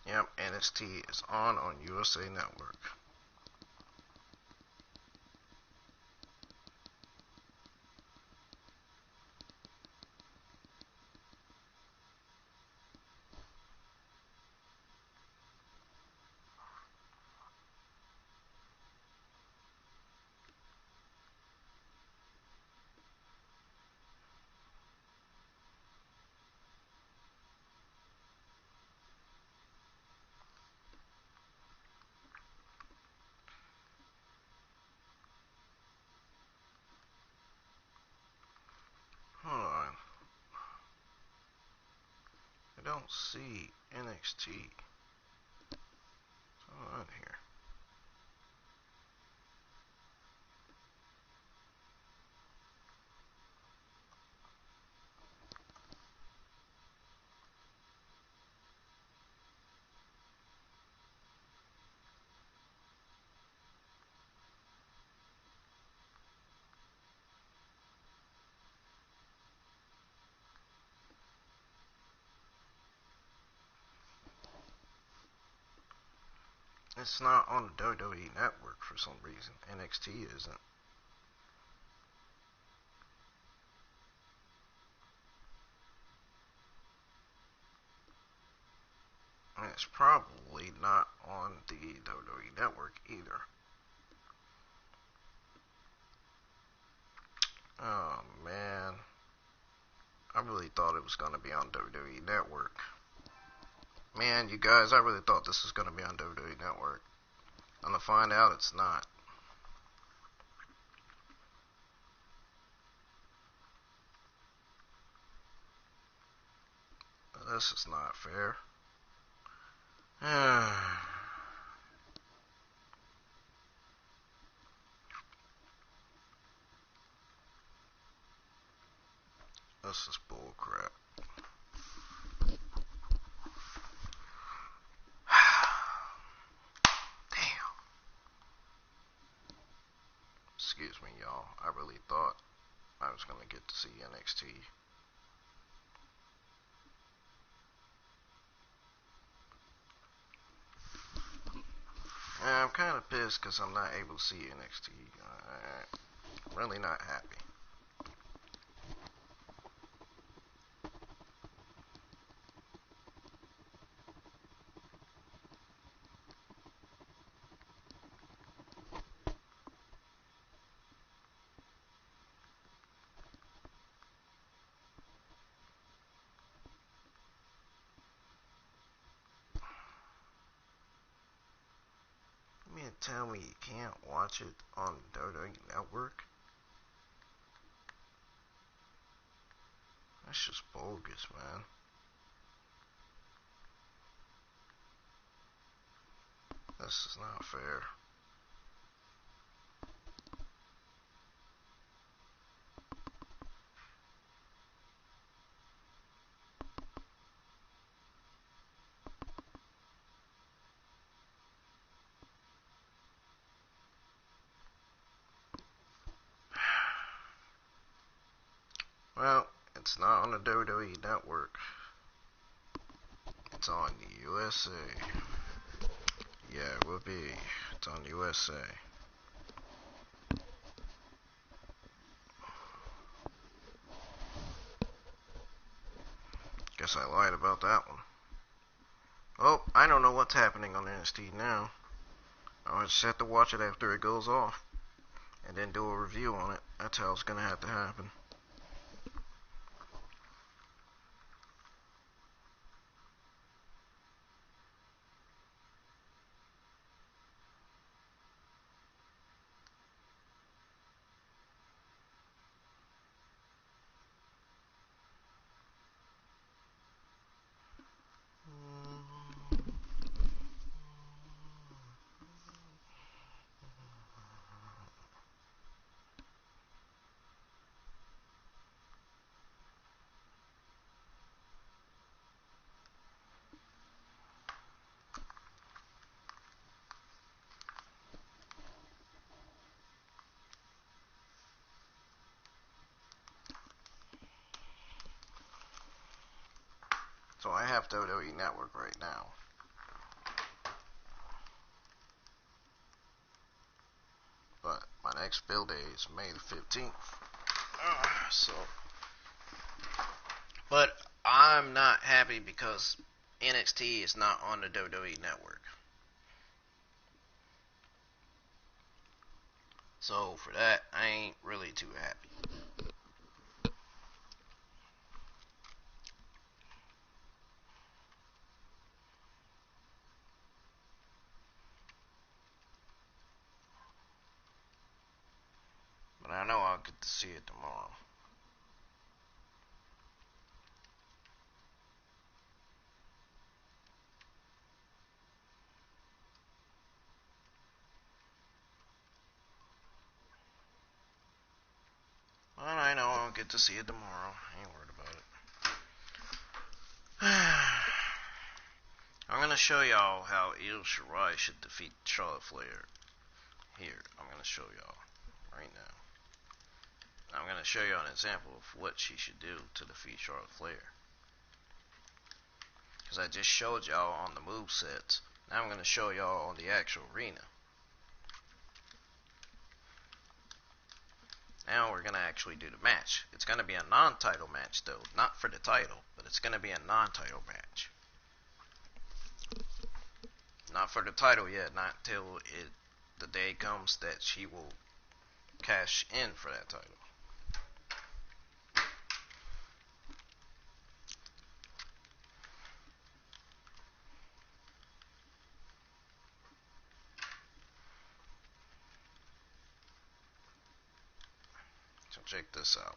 Yep, NXT is on USA Network. Hold on. I don't see NXT. What's on here? It's not on the WWE Network for some reason. NXT isn't. And it's probably not on the WWE Network either. Oh man. I really thought it was going to be on WWE Network. Man, you guys, I really thought this was going to be on WWE Network. I'm going to find out it's not. This is not fair. This is bullcrap. Damn. Excuse me, y'all. I really thought I was going to get to see NXT. And I'm kind of pissed because I'm not able to see NXT. I'm really not happy. You mean to tell me you can't watch it on WWE Network? That's just bogus, man. This is not fair. Well, it's not on the WWE Network. It's on the USA. Yeah, it will be. It's on USA. Guess I lied about that one. Oh, I don't know what's happening on NXT now. I'll just have to watch it after it goes off. And then do a review on it. That's how it's gonna have to happen. So I have WWE Network right now. But my next bill day is May the 15th. But I'm not happy because NXT is not on the WWE Network. So for that, I ain't really too happy. But I know I'll get to see it tomorrow. But I know I'll get to see it tomorrow. I ain't worried about it. I'm gonna show y'all how Shirai should defeat Charlotte Flair. Here, I'm gonna show y'all right now. I'm gonna show y'all an example of what she should do to defeat Charlotte Flair. Because I just showed y'all on the move sets. Now I'm gonna show y'all on the actual arena. Now we're gonna actually do the match. It's gonna be a non-title match though, not for the title, but it's gonna be a non-title match. Not for the title yet, not till the day comes that she will cash in for that title. So check this out.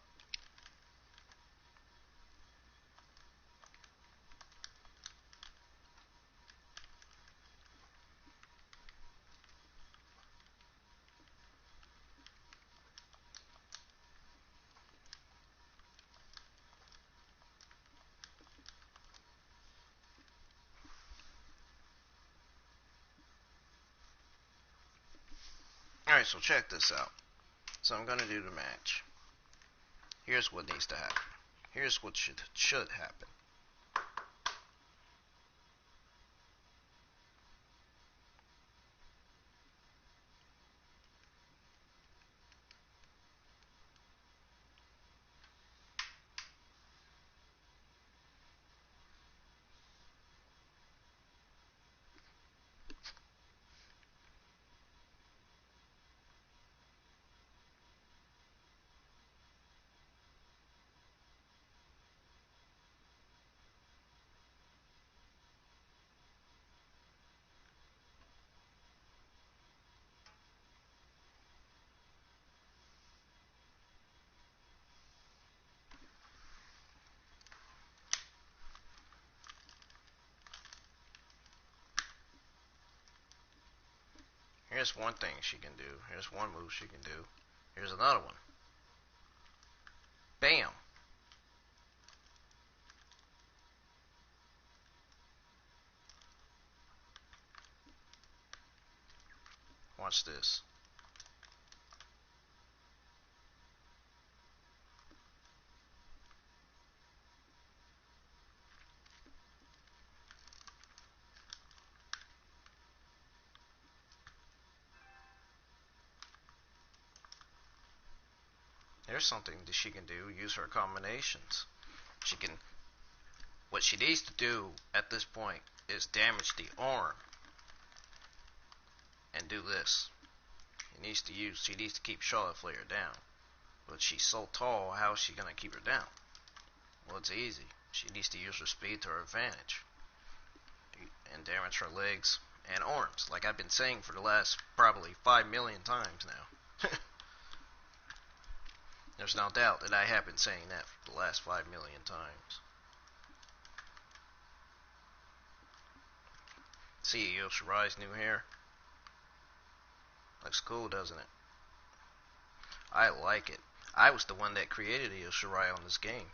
Alright, so check this out. So I'm gonna do the match. Here's what needs to happen. Here's what should happen. Here's one thing she can do. Here's one move she can do. Here's another one. Bam! Watch this. There's something that she can do. Use her combinations. She can. What she needs to do at this point is damage the arm and do this. She needs to keep Charlotte Flair down. But she's so tall, how is she gonna keep her down? Well, it's easy. She needs to use her speed to her advantage and damage her legs and arms, like I've been saying for the last probably 5 million times now. There's no doubt that I have been saying that for the last 5 million times. See Io Shirai's new hair? Looks cool, doesn't it? I like it. I was the one that created Io Shirai on this game.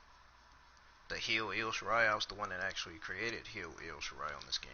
The heel Io Shirai, I was the one that actually created heel Io Shirai on this game.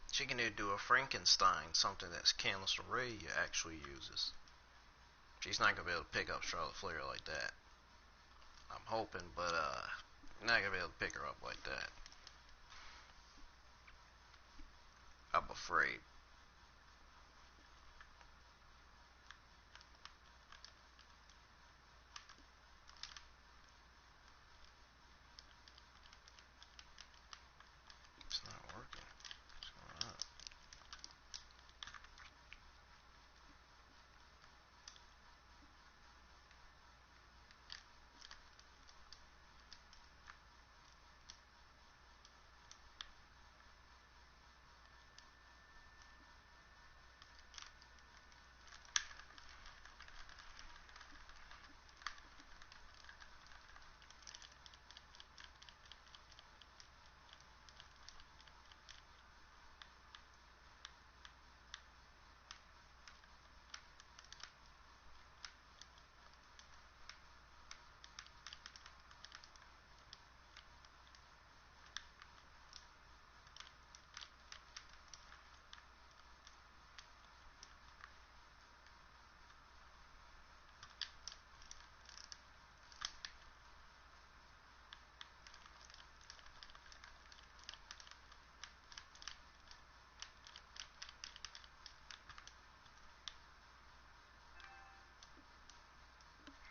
She can do a Frankenstein, something that Candice LeRae actually uses. She's not gonna be able to pick up Charlotte Flair like that. I'm hoping, but not gonna be able to pick her up like that. I'm afraid. It's not working. What's going on?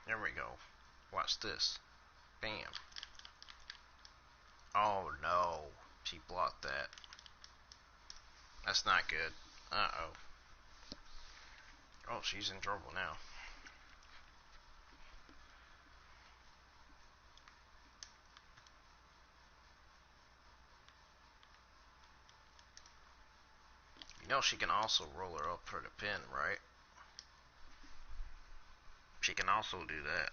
There we go. Watch this. Bam. Oh no. She blocked that. That's not good. Uh-oh. Oh, she's in trouble now. You know she can also roll her up for the pin, right? She can also do that.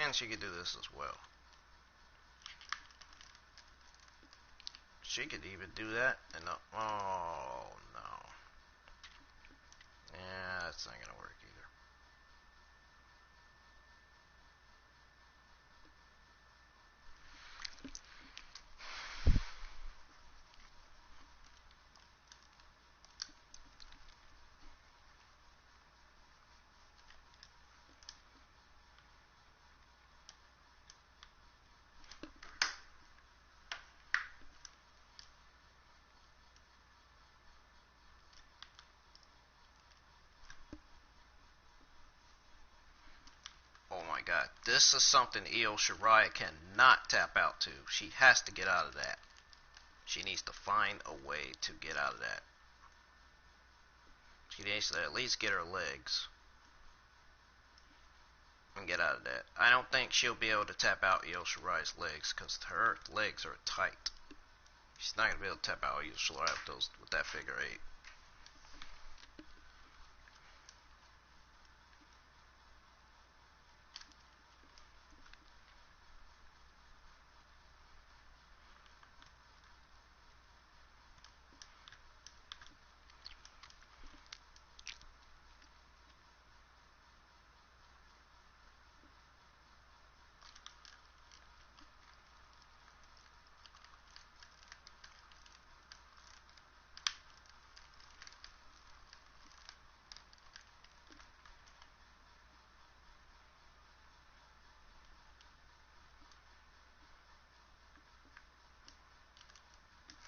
And she could do this as well. She could even do that and no. Oh no. Yeah, that's not gonna work either. This is something Io Shirai cannot tap out to. She has to get out of that. She needs to find a way to get out of that. She needs to at least get her legs and get out of that. I don't think she'll be able to tap out Io Shirai's legs because her legs are tight. She's not gonna be able to tap out Io Shirai with that figure eight.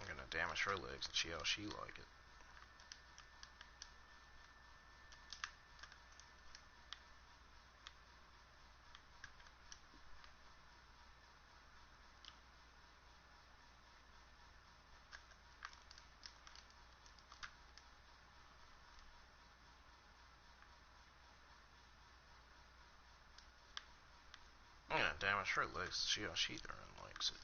I'm gonna damage her legs and see how she like it. I'm gonna damage her legs and see how she darn likes it.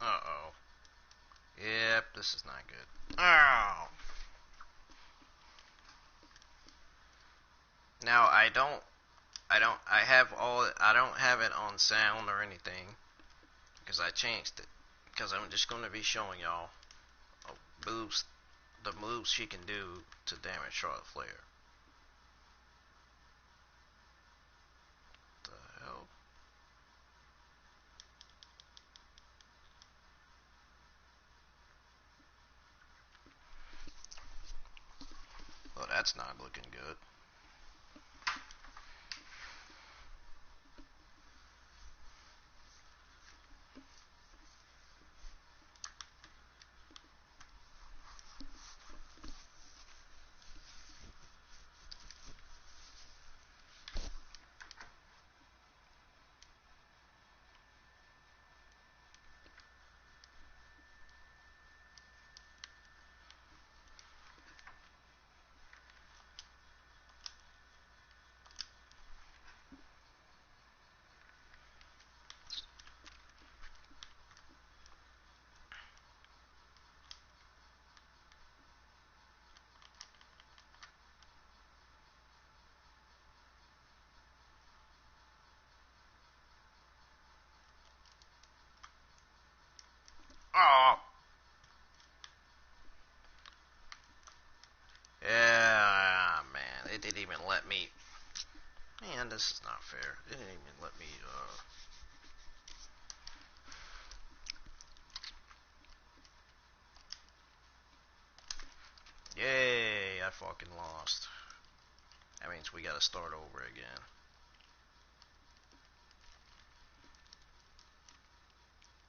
Uh-oh. Yep, this is not good. Oh. Now I don't have it on sound or anything because I changed it because I'm just going to be showing y'all moves, the moves she can do to damage Charlotte Flair. What the hell? Oh, that's not looking good. Oh. Yeah, man. It didn't even let me. Man, this is not fair. It didn't even let me, Yay, I fucking lost. That means we gotta start over again.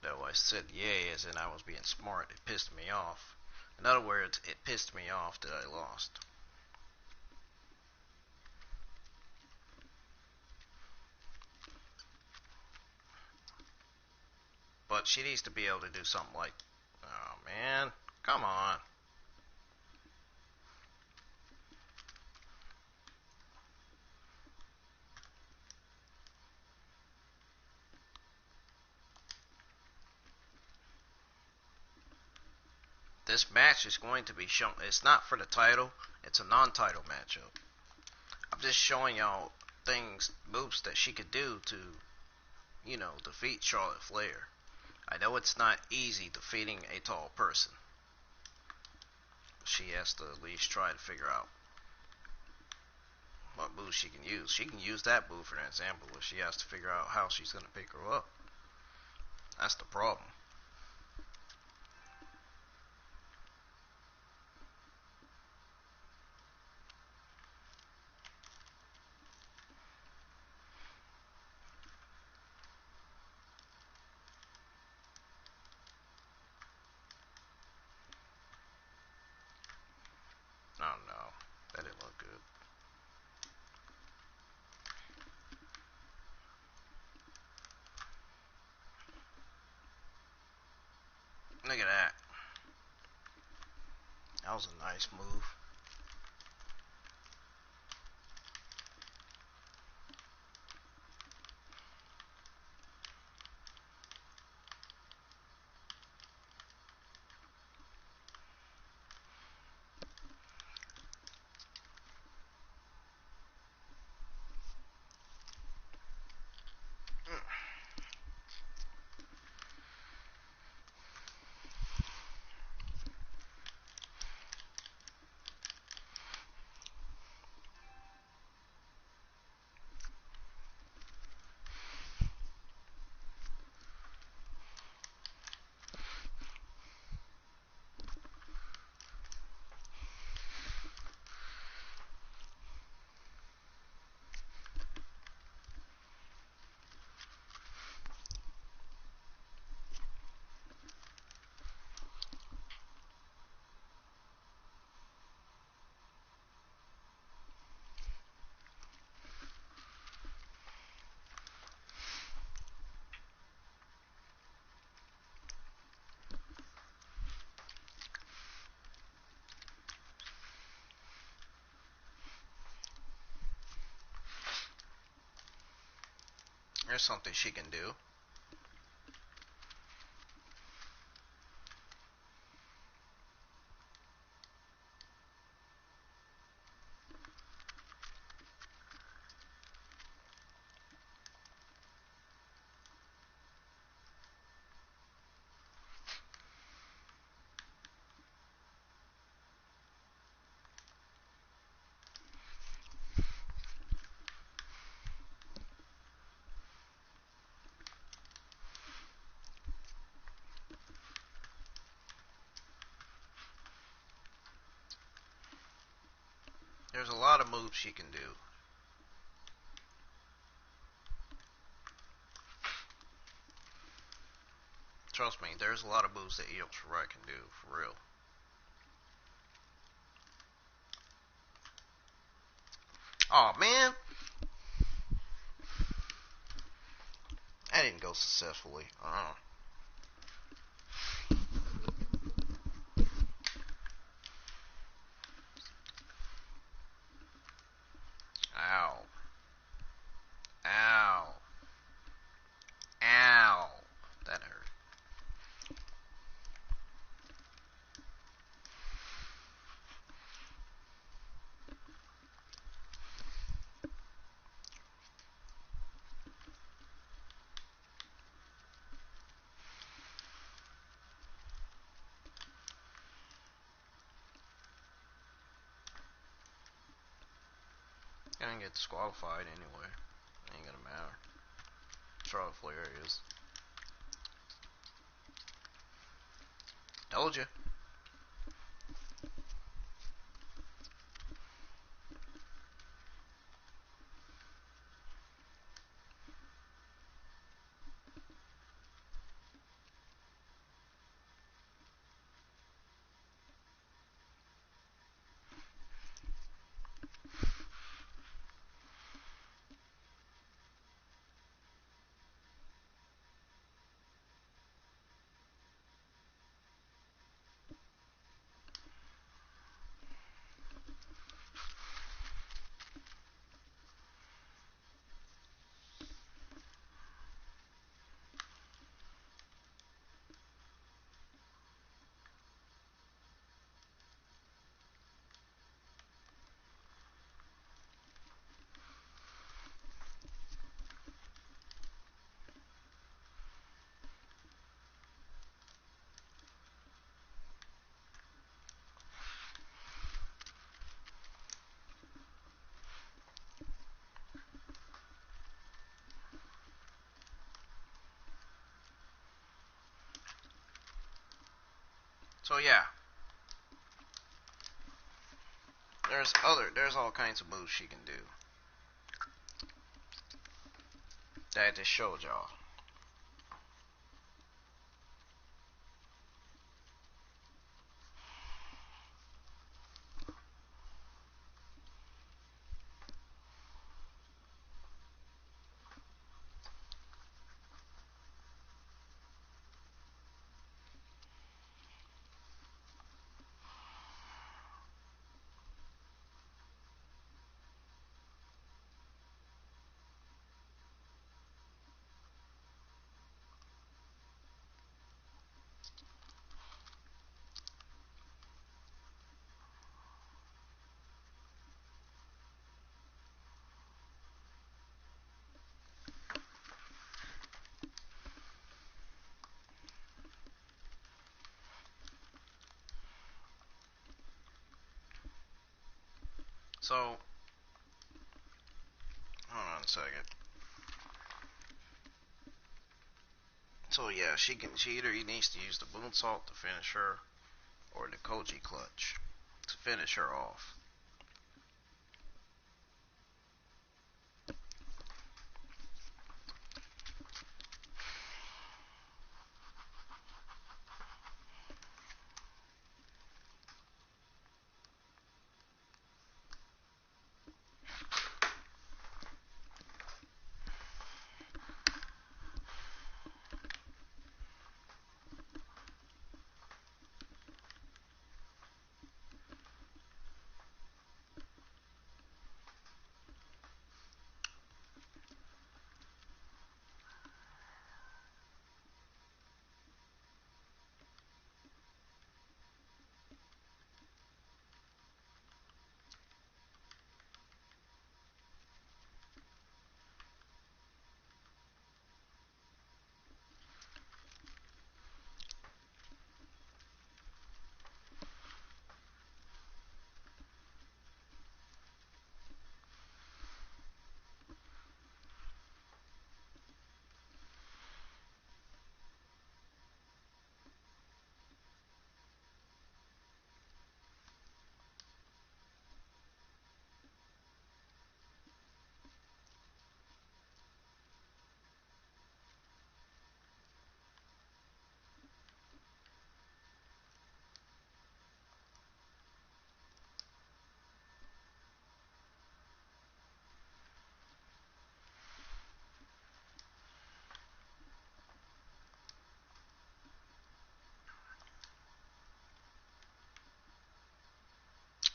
Though I said yay as in I was being smart, it pissed me off. In other words, it pissed me off that I lost. But she needs to be able to do something like, oh man, come on. this match is going to be shown. It's not for the title. It's a non-title matchup. I'm just showing y'all moves that she could do to, defeat Charlotte Flair. I know it's not easy defeating a tall person. She has to at least try to figure out what moves she can use. She can use that move for an example, but she has to figure out how she's going to pick her up. That's the problem. Oh no, that didn't look good. Look at that. That was a nice move. There's something she can do. There's a lot of moves she can do. Trust me, there's a lot of moves that Io Shirai can do, for real. Aw, man. That didn't go successfully. Ow. Ow. Ow. That hurt. Gonna get disqualified anyway. Ain't gonna matter. Charlotte Flair is. Told you. So yeah, there's all kinds of moves she can do that I just showed y'all. So, hold on a second. So yeah, she either needs to use the moonsault to finish her, or the Koji clutch to finish her off.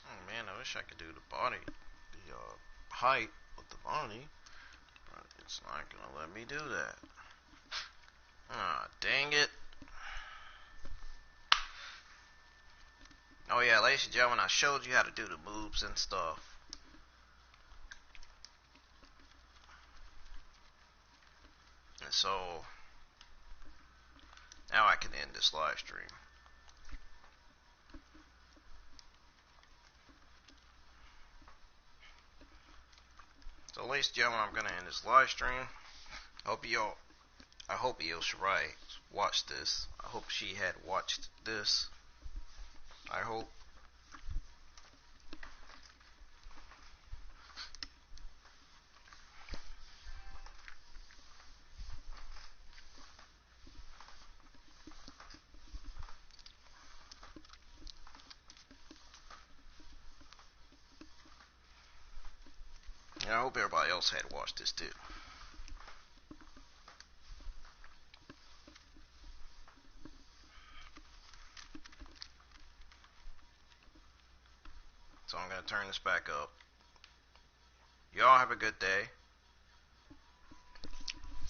Oh man, I wish I could do the body, the height with the body, but it's not gonna let me do that. Ah, dang it. Oh yeah, ladies and gentlemen, I showed you how to do the moves and stuff. And so, now I can end this live stream. So ladies and gentlemen, I'm gonna end this live stream. I hope Shirai watched this. I hope she had watched this. I hope. And I hope everybody else had watched this too. So I'm gonna turn this back up. Y'all have a good day.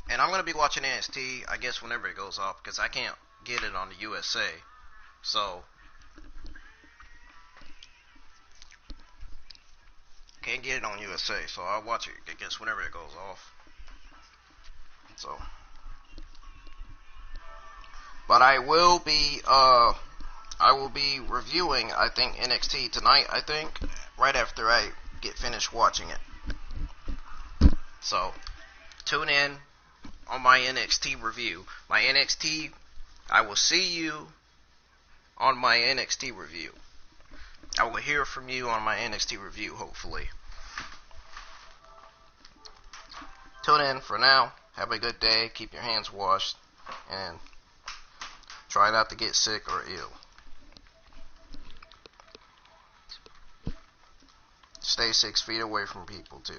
And I'm gonna be watching NXT, I guess, whenever it goes off, because I can't get it on the USA. So can't get it on USA, so I'll watch it, I guess, whenever it goes off. So, but I will be reviewing, I think, NXT tonight, I think, right after I get finished watching it. So, tune in on my NXT review. My NXT, I will see you on my NXT review. I will hear from you on my NXT review, hopefully. Till then, for now, have a good day, keep your hands washed, and try not to get sick or ill. Stay 6 feet away from people, too.